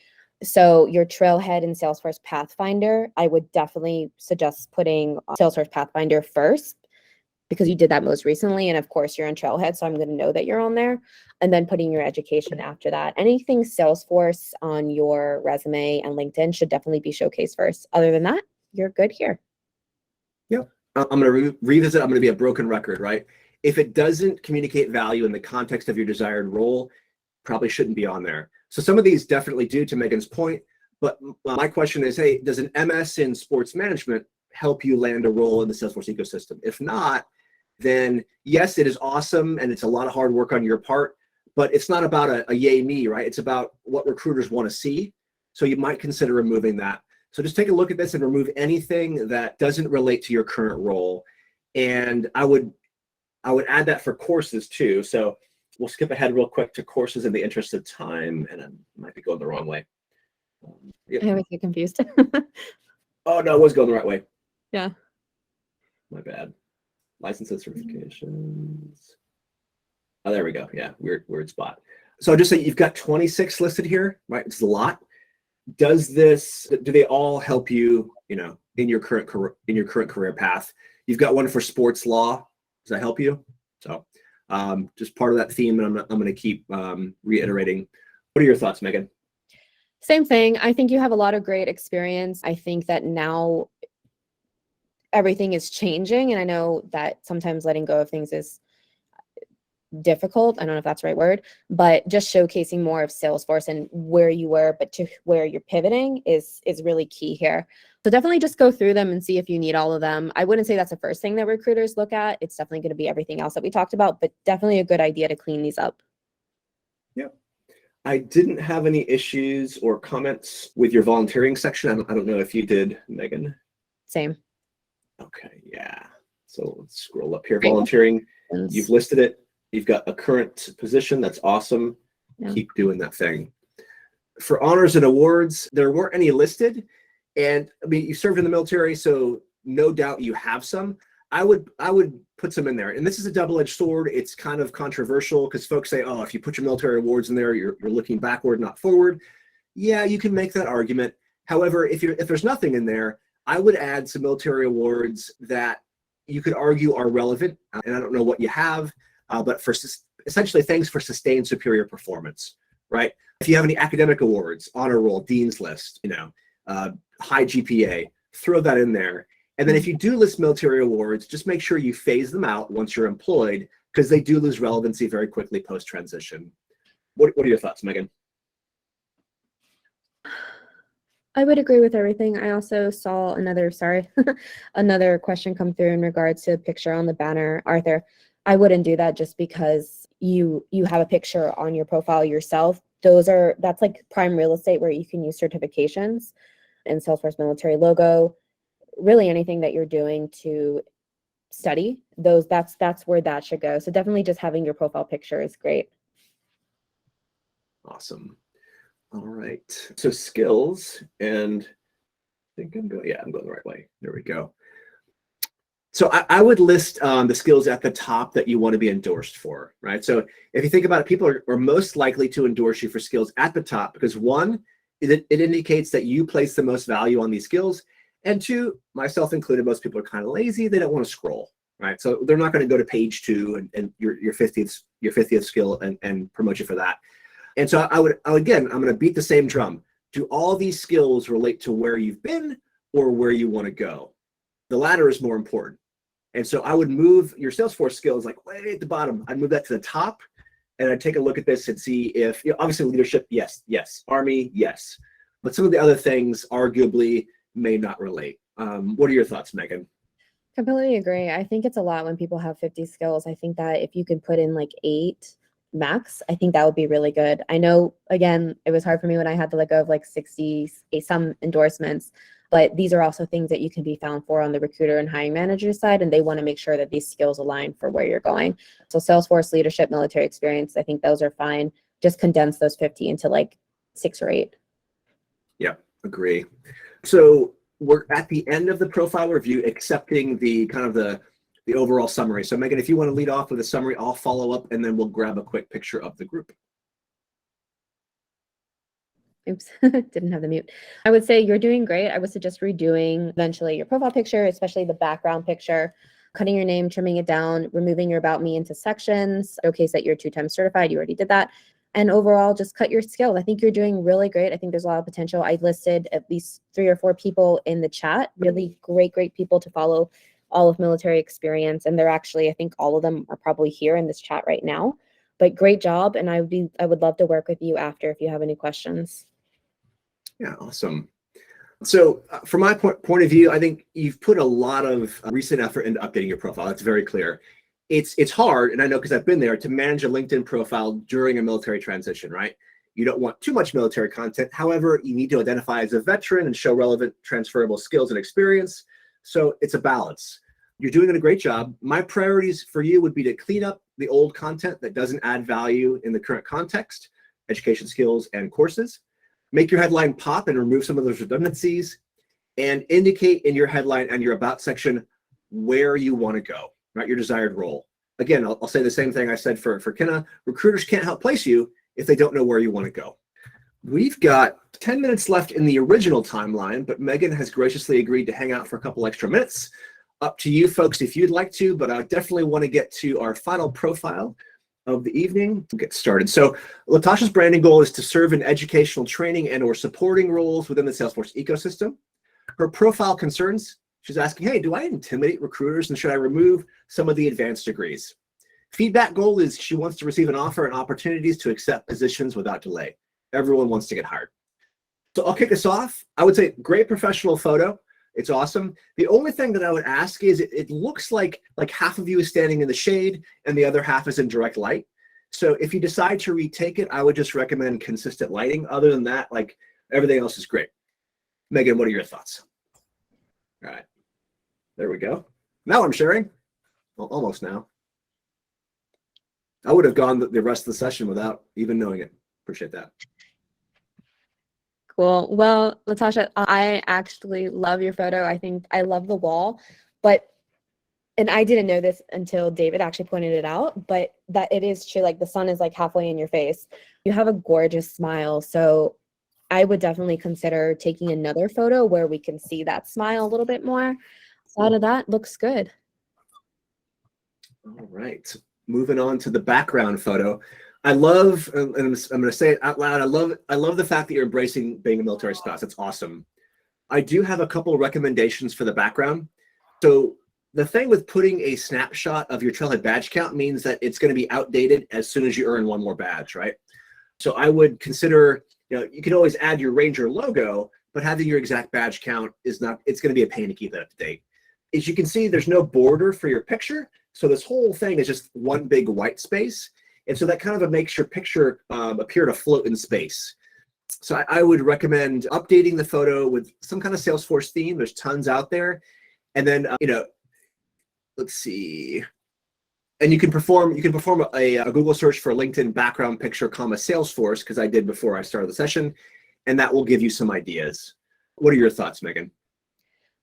So your Trailhead and Salesforce Pathfinder, I would definitely suggest putting Salesforce Pathfinder first, because you did that most recently. And of course you're on Trailhead, so I'm going to know that you're on there, and then putting your education after that. Anything Salesforce on your resume and LinkedIn should definitely be showcased first. Other than that, you're good here. Yep. I'm going to revisit. I'm going to be a broken record, right? If it doesn't communicate value in the context of your desired role, probably shouldn't be on there. So some of these definitely do, to Megan's point, but my question is, hey, does an MS in sports management help you land a role in the Salesforce ecosystem? If not, then yes, it is awesome and it's a lot of hard work on your part, but it's not about a yay me, right? It's about what recruiters want to see. So you might consider removing that. So just take a look at this and remove anything that doesn't relate to your current role. And I would add that for courses too. So we'll skip ahead real quick to courses in the interest of time, and I might be going the wrong way. I always get confused. Oh, no, it was going the right way. Yeah. My bad. Licenses, certifications. Oh, there we go. Yeah, weird spot. So just say you've got 26 listed here, right? It's a lot. Do they all help you, in your current career path? You've got one for sports law. Does that help you? So just part of that theme, and I'm going to keep reiterating. What are your thoughts, Megan? Same thing. I think you have a lot of great experience. I think that now everything is changing, and I know that sometimes letting go of things is difficult. I don't know if that's the right word, but just showcasing more of Salesforce and where you were, but to where you're pivoting is really key here. So definitely just go through them and see if you need all of them. I wouldn't say that's the first thing that recruiters look at. It's definitely going to be everything else that we talked about, but definitely a good idea to clean these up. Yeah. I didn't have any issues or comments with your volunteering section. I don't know if you did, Megan. Same. Okay, yeah. So let's scroll up here. Volunteering, you've listed it. You've got a current position. That's awesome. Yeah. Keep doing that thing. For honors and awards, there weren't any listed. And I mean, you served in the military, so no doubt you have some. I would put some in there. And this is a double-edged sword. It's kind of controversial because folks say, oh, if you put your military awards in there, you're looking backward, not forward. Yeah, you can make that argument. However, if there's nothing in there, I would add some military awards that you could argue are relevant. And I don't know what you have, but for essentially things for sustained superior performance, right? If you have any academic awards, honor roll, dean's list, high GPA, throw that in there. And then if you do list military awards, just make sure you phase them out once you're employed, because they do lose relevancy very quickly post-transition. What are your thoughts, Megan? I would agree with everything. I also saw another question come through in regards to a picture on the banner. Arthur, I wouldn't do that just because you have a picture on your profile yourself. That's like prime real estate where you can use certifications and Salesforce military logo, really anything that you're doing to study that's where that should go. So definitely just having your profile picture is great. Awesome. All right. So skills, and I think I'm going the right way. There we go. So I would list the skills at the top that you want to be endorsed for, right? So if you think about it, people are most likely to endorse you for skills at the top because one, it indicates that you place the most value on these skills. And two, myself included, most people are kind of lazy. They don't want to scroll, right? So they're not going to go to page 2 and your 50th skill and promote you for that. And so I'm going to beat the same drum. Do all these skills relate to where you've been or where you want to go? The latter is more important. And so I would move your Salesforce skills like way at the bottom. I'd move that to the top, and I'd take a look at this and see if, obviously leadership, yes. Army, yes. But some of the other things arguably may not relate. What are your thoughts, Megan? Completely agree. I think it's a lot when people have 50 skills. I think that if you could put in like 8 max, I think that would be really good. I know, again, it was hard for me when I had to let go of like 60 some endorsements, but these are also things that you can be found for on the recruiter and hiring manager side, and they want to make sure that these skills align for where you're going. So Salesforce, leadership, military experience, I think those are fine. Just condense those 50 into like 6 or 8. Yeah, agree. So we're at the end of the profile review, accepting the kind of the overall summary. So Megan, if you want to lead off with a summary, I'll follow up, and then we'll grab a quick picture of the group. Oops, didn't have the mute. I would say you're doing great. I would suggest redoing eventually your profile picture, especially the background picture, cutting your name, trimming it down, removing your about me into sections. Showcase that you're 2-time certified. You already did that. And overall, just cut your skills. I think you're doing really great. I think there's a lot of potential. I listed at least 3 or 4 people in the chat, really great people to follow, all of military experience. And they're actually, I think all of them are probably here in this chat right now. But great job. And I would love to work with you after if you have any questions. Yeah, awesome. So from my point of view, I think you've put a lot of recent effort into updating your profile. That's very clear. It's hard, and I know because I've been there, to manage a LinkedIn profile during a military transition, right? You don't want too much military content. However, you need to identify as a veteran and show relevant transferable skills and experience. So it's a balance. You're doing a great job. My priorities for you would be to clean up the old content that doesn't add value in the current context, education, skills, and courses. Make your headline pop and remove some of those redundancies. and indicate in your headline and your about section where you want to go, right? Your desired role. Again, I'll say the same thing I said for Khinna. Recruiters can't help place you if they don't know where you want to go. We've got 10 minutes left in the original timeline, but Megan has graciously agreed to hang out for a couple extra minutes. Up to you folks if you'd like to, but I definitely want to get to our final profile of the evening to get started. So Latasha's branding goal is to serve in educational training and or supporting roles within the Salesforce ecosystem. Her profile concerns, she's asking, hey, do I intimidate recruiters and should I remove some of the advanced degrees? Feedback goal is she wants to receive an offer and opportunities to accept positions without delay. Everyone wants to get hired. So I'll kick us off. I would say great professional photo. It's awesome. The only thing that I would ask is it looks like half of you is standing in the shade and the other half is in direct light. So if you decide to retake it, I would just recommend consistent lighting. Other than that, like everything else is great. Megan, what are your thoughts? All right, there we go. Now I'm sharing. Well, almost now. I would have gone the rest of the session without even knowing it. Appreciate that. Cool. Well, Latasha, I actually love your photo. I think I love the wall, and I didn't know this until David actually pointed it out, but that it is true. Like the sun is like halfway in your face. You have a gorgeous smile. So I would definitely consider taking another photo where we can see that smile a little bit more. Out of that, looks good. All right. Moving on to the background photo. I love, and I'm going to say it out loud, I love the fact that you're embracing being a military spouse. That's awesome. I do have a couple of recommendations for the background. So the thing with putting a snapshot of your Trailhead badge count means that it's going to be outdated as soon as you earn one more badge, right? So I would consider, you can always add your Ranger logo, but having your exact badge count is not, it's going to be a pain to keep that up to date. As you can see, there's no border for your picture. So this whole thing is just one big white space. And so that kind of makes your picture appear to float in space. So I would recommend updating the photo with some kind of Salesforce theme. There's tons out there. And then, let's see. And you can perform a Google search for LinkedIn background picture, Salesforce, because I did before I started the session. And that will give you some ideas. What are your thoughts, Megan?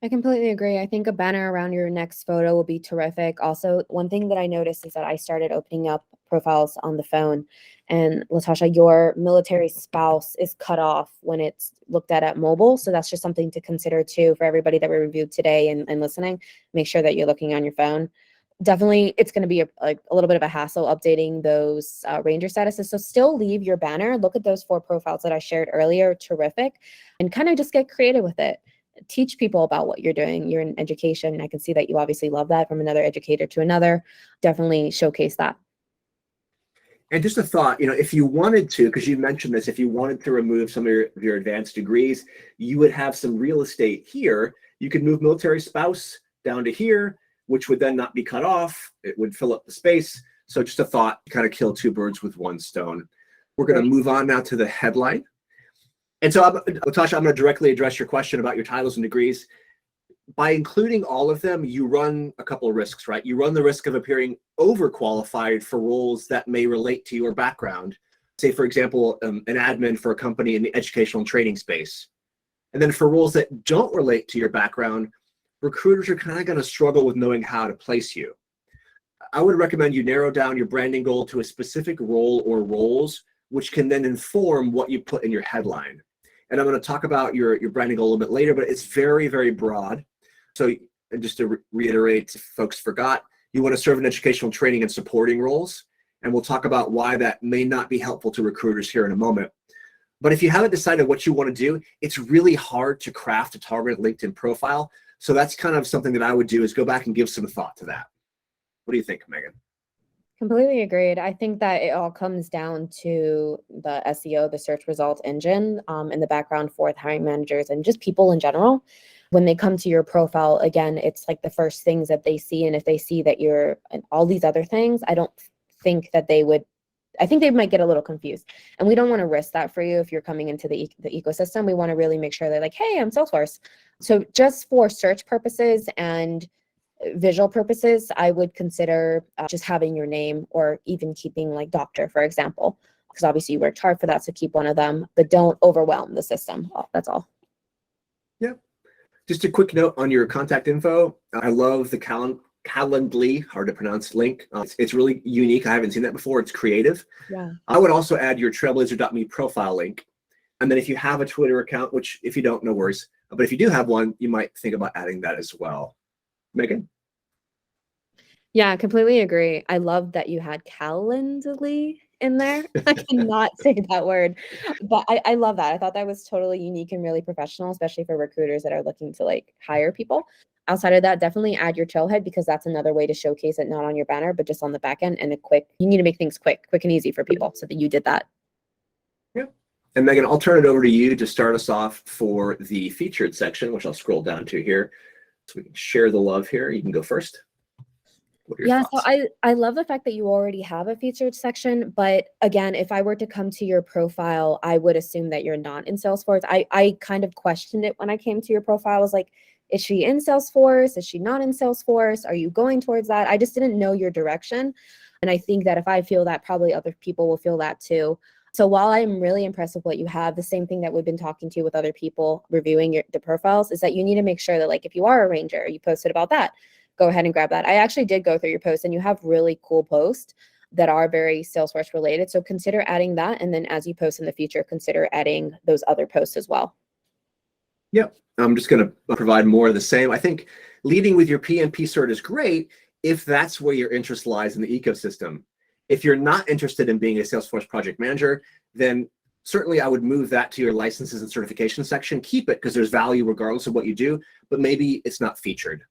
I completely agree. I think a banner around your next photo will be terrific. Also, one thing that I noticed is that I started opening up profiles on the phone. And Latasha, your military spouse is cut off when it's looked at mobile. So that's just something to consider too for everybody that we reviewed today and listening. Make sure that you're looking on your phone. Definitely, it's going to be a little bit of a hassle updating those Ranger statuses. So still leave your banner. Look at those 4 profiles that I shared earlier. Terrific. And kind of just get creative with it. Teach people about what you're doing. You're in education. I can see that you obviously love that from another educator to another. Definitely showcase that. And just a thought, if you wanted to, because you mentioned this, if you wanted to remove some of your advanced degrees, you would have some real estate here. You could move military spouse down to here, which would then not be cut off. It would fill up the space. So just a thought, kind of kill 2 birds with 1 stone. We're going to move on now to the headline. And so, Latasha, I'm going to directly address your question about your titles and degrees. By including all of them, you run a couple of risks, right? You run the risk of appearing overqualified for roles that may relate to your background. Say, for example, an admin for a company in the educational and training space. And then for roles that don't relate to your background, recruiters are kind of going to struggle with knowing how to place you. I would recommend you narrow down your branding goal to a specific role or roles, which can then inform what you put in your headline. And I'm going to talk about your branding goal a little bit later, but it's very, very broad. So and just to reiterate, if folks forgot, you want to serve in educational training and supporting roles. And we'll talk about why that may not be helpful to recruiters here in a moment. But if you haven't decided what you want to do, it's really hard to craft a targeted LinkedIn profile. So that's kind of something that I would do, is go back and give some thought to that. What do you think, Megan? Completely agreed. I think that it all comes down to the SEO, the search result engine, in the background for the hiring managers and just people in general. When they come to your profile, again, it's like the first things that they see. And if they see that you're in all these other things, I don't think that they would, I think they might get a little confused. And we don't want to risk that for you if you're coming into the ecosystem. We want to really make sure they're like, hey, I'm Salesforce. So just for search purposes and visual purposes, I would consider just having your name, or even keeping like doctor, for example, because obviously you worked hard for that. So keep one of them, but don't overwhelm the system. That's all. Yeah. Just a quick note on your contact info. I love the Calendly, hard to pronounce, link. It's really unique. I haven't seen that before. It's creative. Yeah. I would also add your trailblazer.me profile link. And then if you have a Twitter account, which if you don't, no worries. But if you do have one, you might think about adding that as well. Megan? Yeah, I completely agree. I love that you had Calendly in there. I cannot say that word, but I love that. I thought that was totally unique and really professional, especially for recruiters that are looking to like hire people. Outside of that, definitely add your trailhead because that's another way to showcase it, not on your banner, but just on the back end and you need to make things quick and easy for people so that you did that. Yeah. And Megan, I'll turn it over to you to start us off for the featured section, which I'll scroll down to here. So we can share the love here. You can go first. Yeah, so I love the fact that you already have a featured section, but again, if I were to come to your profile, I would assume that you're not in Salesforce. I kind of questioned it when I came to your profile. I was like, is she in Salesforce? Is she not in Salesforce? Are you going towards that? I just didn't know your direction. And I think that if I feel that, probably other people will feel that too. So while I'm really impressed with what you have, the same thing that we've been talking to with other people reviewing the profiles is that you need to make sure that like if you are a ranger, you posted about that, go ahead and grab that. I actually did go through your posts and you have really cool posts that are very Salesforce related. So consider adding that. And then as you post in the future, consider adding those other posts as well. Yep. I'm just going to provide more of the same. I think leading with your PMP cert is great if that's where your interest lies in the ecosystem. If you're not interested in being a Salesforce project manager, then certainly I would move that to your licenses and certification section. Keep it because there's value regardless of what you do, but maybe it's not featured.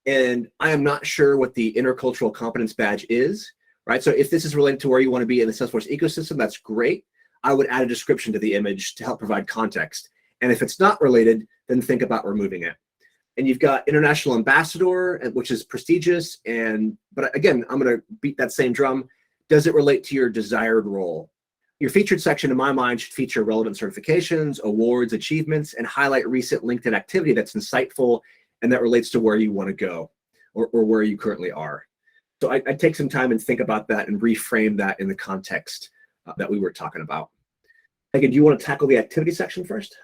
And I am not sure what the intercultural competence badge is, right? So if this is related to where you want to be in the Salesforce ecosystem, that's great. I would add a description to the image to help provide context. And if it's not related, then think about removing it. And you've got International Ambassador, which is prestigious. But again, I'm going to beat that same drum. Does it relate to your desired role? Your featured section, in my mind, should feature relevant certifications, awards, achievements, and highlight recent LinkedIn activity that's insightful and that relates to where you want to go or where you currently are. So I'd take some time and think about that and reframe that in the context that we were talking about. Megan, do you want to tackle the activity section first?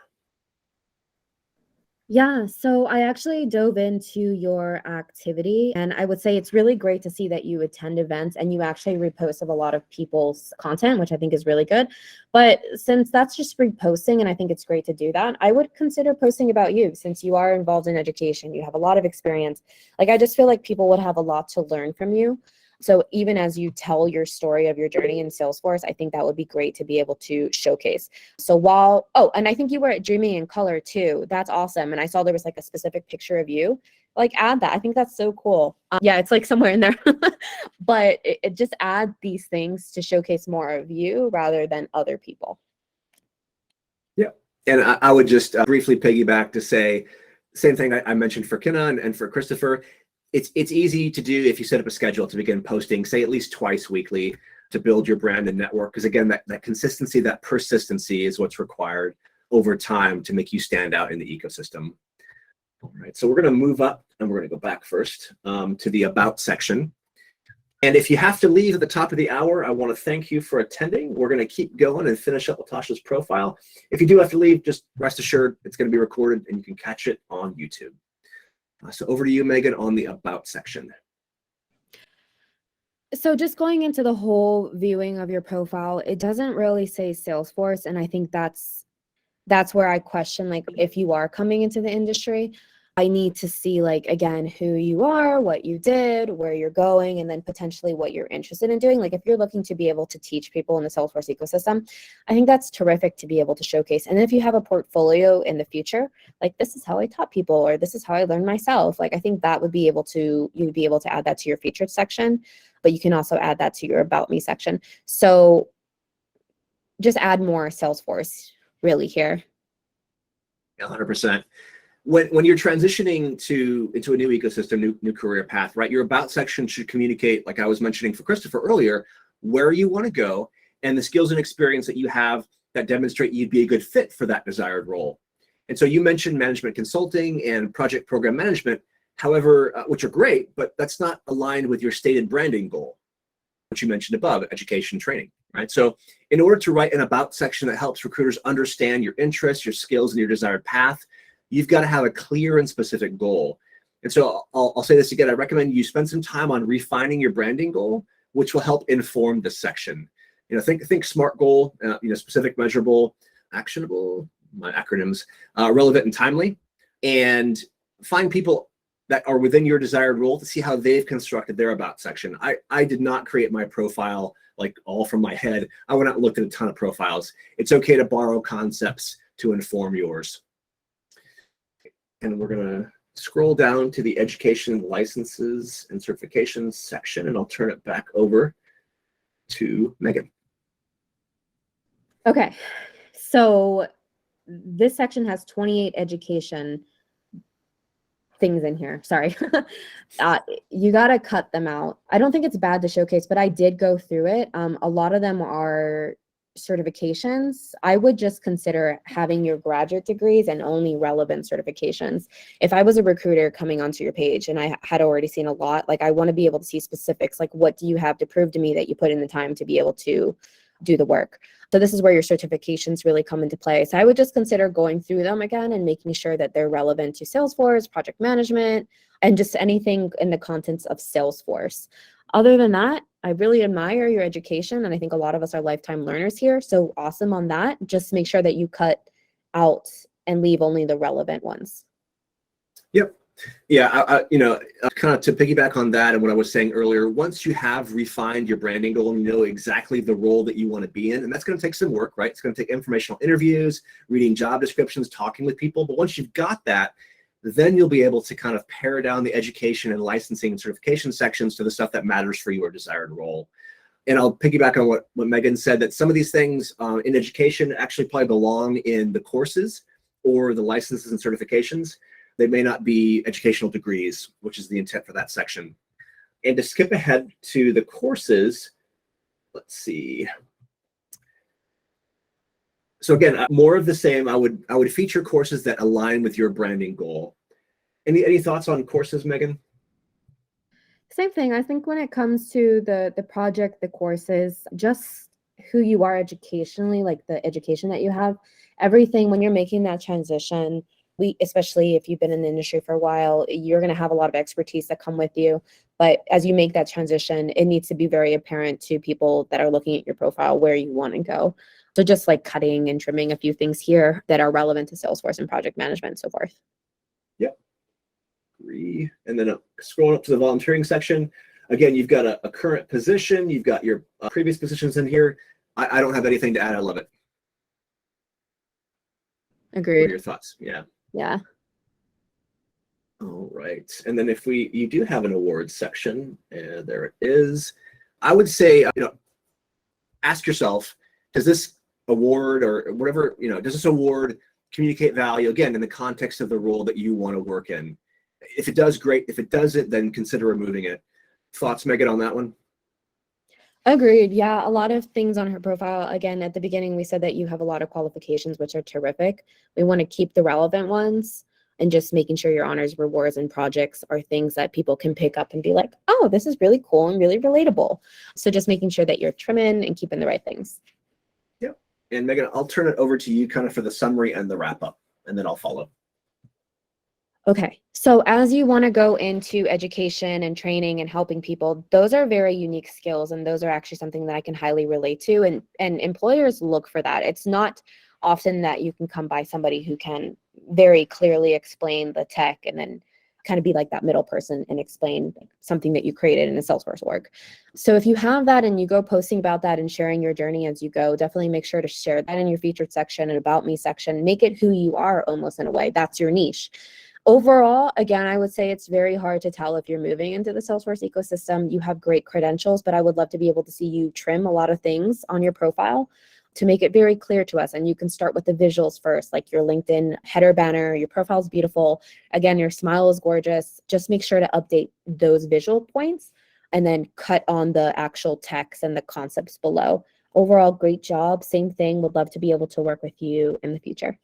Yeah, so I actually dove into your activity, and I would say it's really great to see that you attend events and you actually repost of a lot of people's content, which I think is really good. But since that's just reposting, and I think it's great to do that, I would consider posting about you since you are involved in education. You have a lot of experience. Like, I just feel like people would have a lot to learn from you. So even as you tell your story of your journey in Salesforce, I think that would be great to be able to showcase. So and I think you were at Dreaming in Color too. That's awesome. And I saw there was like a specific picture of you. Like, add that. I think that's so cool. Yeah, it's like somewhere in there. But it just add these things to showcase more of you rather than other people. Yeah. And I would just briefly piggyback to say, same thing I mentioned for Khinna and for Christopher. It's easy to do if you set up a schedule to begin posting, say at least twice weekly, to build your brand and network. Because again, that consistency, that persistency is what's required over time to make you stand out in the ecosystem. All right, so we're going to move up and we're going to go back first to the About section. And if you have to leave at the top of the hour, I want to thank you for attending. We're going to keep going and finish up Latasha's profile. If you do have to leave, just rest assured it's going to be recorded and you can catch it on YouTube. So over to you, Megan, on the About section. So just going into the whole viewing of your profile, it doesn't really say Salesforce. And I think that's where I question, like, if you are coming into the industry, I need to see, like, again, who you are, what you did, where you're going, and then potentially what you're interested in doing. Like, if you're looking to be able to teach people in the Salesforce ecosystem, I think that's terrific to be able to showcase. And if you have a portfolio in the future, like, this is how I taught people, or this is how I learned myself, like, I think that would be able to, you would be able to add that to your featured section, but you can also add that to your About Me section. So just add more Salesforce really here. 100%. When you're transitioning into a new ecosystem, new career path, right? Your About section should communicate, like I was mentioning for Christopher earlier, where you want to go and the skills and experience that you have that demonstrate you'd be a good fit for that desired role. And so you mentioned management consulting and project program management, however, which are great, but that's not aligned with your stated branding goal, which you mentioned above, education training, right? So in order to write an About section that helps recruiters understand your interests, your skills, and your desired path, you've got to have a clear and specific goal. And so I'll say this again. I recommend you spend some time on refining your branding goal, which will help inform this section. Think SMART goal, specific, measurable, actionable, my acronyms, relevant and timely, and find people that are within your desired role to see how they've constructed their about section. I did not create my profile like all from my head. I went out and looked at a ton of profiles. It's okay to borrow concepts to inform yours. And we're gonna scroll down to the education licenses and certifications section, and I'll turn it back over to Megan. Okay, so this section has 28 education things in here. Sorry. You got to cut them out. I don't think it's bad to showcase, but I did go through it. A lot of them are certifications. I would just consider having your graduate degrees and only relevant certifications. If I was a recruiter coming onto your page and I had already seen a lot, like I want to be able to see specifics, like what do you have to prove to me that you put in the time to be able to do the work. So this is where your certifications really come into play. So I would just consider going through them again and making sure that they're relevant to Salesforce, project management, and just anything in the contents of Salesforce. Other than that, I really admire your education, and I think a lot of us are lifetime learners here. So awesome on that. Just make sure that you cut out and leave only the relevant ones. Yep. Yeah, kind of to piggyback on that and what I was saying earlier, once you have refined your branding goal and you know exactly the role that you want to be in, and that's going to take some work, right? It's going to take informational interviews, reading job descriptions, talking with people. But once you've got that, then you'll be able to kind of pare down the education and licensing and certification sections to the stuff that matters for your desired role. And I'll piggyback on what Megan said, that some of these things in education actually probably belong in the courses or the licenses and certifications. They may not be educational degrees, which is the intent for that section. And to skip ahead to the courses, let's see. So again, more of the same. I would feature courses that align with your branding goal. Any thoughts on courses, Megan? Same thing. I think when it comes to the project, the courses, just who you are educationally, like the education that you have, everything when you're making that transition, especially if you've been in the industry for a while, you're going to have a lot of expertise that come with you. But as you make that transition, it needs to be very apparent to people that are looking at your profile where you want to go. So just like cutting and trimming a few things here that are relevant to Salesforce and project management and so forth. Yep. Agree. And then scrolling up to the volunteering section, again, you've got a current position. You've got your previous positions in here. I don't have anything to add. I love it. Agreed. What are your thoughts? Yeah. Yeah. All right. And then if you do have an awards section, there it is. I would say, ask yourself, does this award or whatever, does this award communicate value, again, in the context of the role that you want to work in? If it does, great. If it doesn't, then consider removing it. Thoughts, Megan, on that one? Agreed. Yeah, a lot of things on her profile. Again, at the beginning, we said that you have a lot of qualifications, which are terrific. We want to keep the relevant ones and just making sure your honors, rewards, and projects are things that people can pick up and be like, oh, this is really cool and really relatable. So just making sure that you're trimming and keeping the right things. Yep. And Megan, I'll turn it over to you kind of for the summary and the wrap up, and then I'll follow. Okay, so as you want to go into education and training and helping people, those are very unique skills, and those are actually something that I can highly relate to, and employers look for that. It's not often that you can come by somebody who can very clearly explain the tech and then kind of be like that middle person and explain something that you created in a Salesforce org. So if you have that and you go posting about that and sharing your journey as you go, definitely make sure to share that in your featured section and about me section. Make it who you are almost in a way. That's your niche. Overall, again, I would say it's very hard to tell if you're moving into the Salesforce ecosystem. You have great credentials, but I would love to be able to see you trim a lot of things on your profile to make it very clear to us. And you can start with the visuals first, like your LinkedIn header banner. Your profile is beautiful. Again, your smile is gorgeous. Just make sure to update those visual points and then cut on the actual text and the concepts below. Overall, great job. Same thing. Would love to be able to work with you in the future.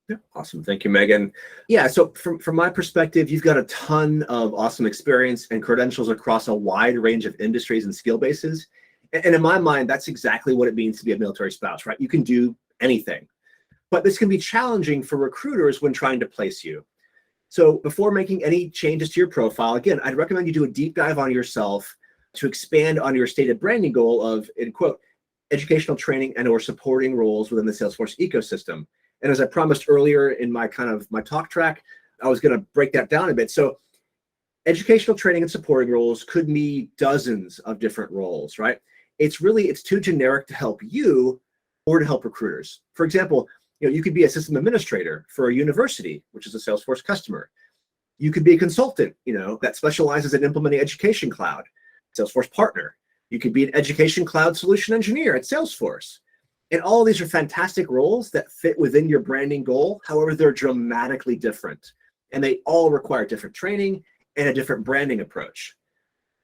Yeah, awesome. Thank you, Megan. Yeah, so from my perspective, you've got a ton of awesome experience and credentials across a wide range of industries and skill bases. And in my mind, that's exactly what it means to be a military spouse, right? You can do anything. but this can be challenging for recruiters when trying to place you. So before making any changes to your profile, again, I'd recommend you do a deep dive on yourself to expand on your stated branding goal of, in quote, educational training and or supporting roles within the Salesforce ecosystem. And as I promised earlier in my talk track, I was going to break that down a bit. So educational training and supporting roles could mean dozens of different roles, right? It's too generic to help you or to help recruiters. For example, you could be a system administrator for a university, which is a Salesforce customer. You could be a consultant, that specializes in implementing Education Cloud, Salesforce partner. You could be an Education Cloud solution engineer at Salesforce. And all of these are fantastic roles that fit within your branding goal. However, they're dramatically different. And they all require different training and a different branding approach.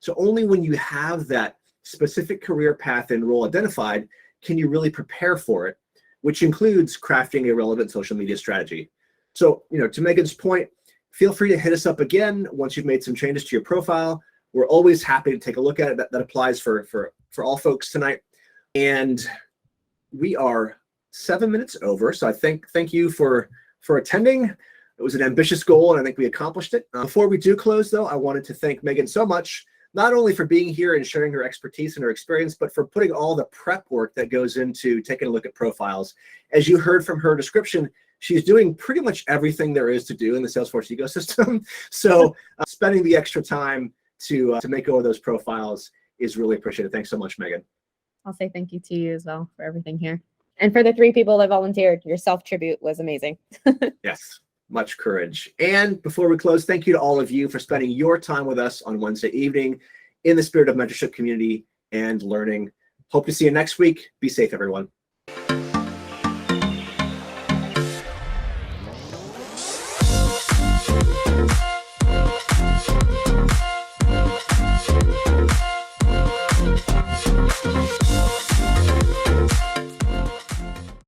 So only when you have that specific career path and role identified can you really prepare for it, which includes crafting a relevant social media strategy. So, to Megan's point, feel free to hit us up again once you've made some changes to your profile. We're always happy to take a look at it. That applies for all folks tonight. And we are 7 minutes over. So I thank you for attending. It was an ambitious goal, and I think we accomplished it. Before we do close, though, I wanted to thank Megan so much, not only for being here and sharing her expertise and her experience, but for putting all the prep work that goes into taking a look at profiles. As you heard from her description, she's doing pretty much everything there is to do in the Salesforce ecosystem. So spending the extra time to make over those profiles is really appreciated. Thanks so much, Megan. I'll say thank you to you as well for everything here. And for the 3 people that volunteered, your self-tribute was amazing. Yes, much courage. And before we close, thank you to all of you for spending your time with us on Wednesday evening in the spirit of mentorship, community, and learning. Hope to see you next week. Be safe, everyone.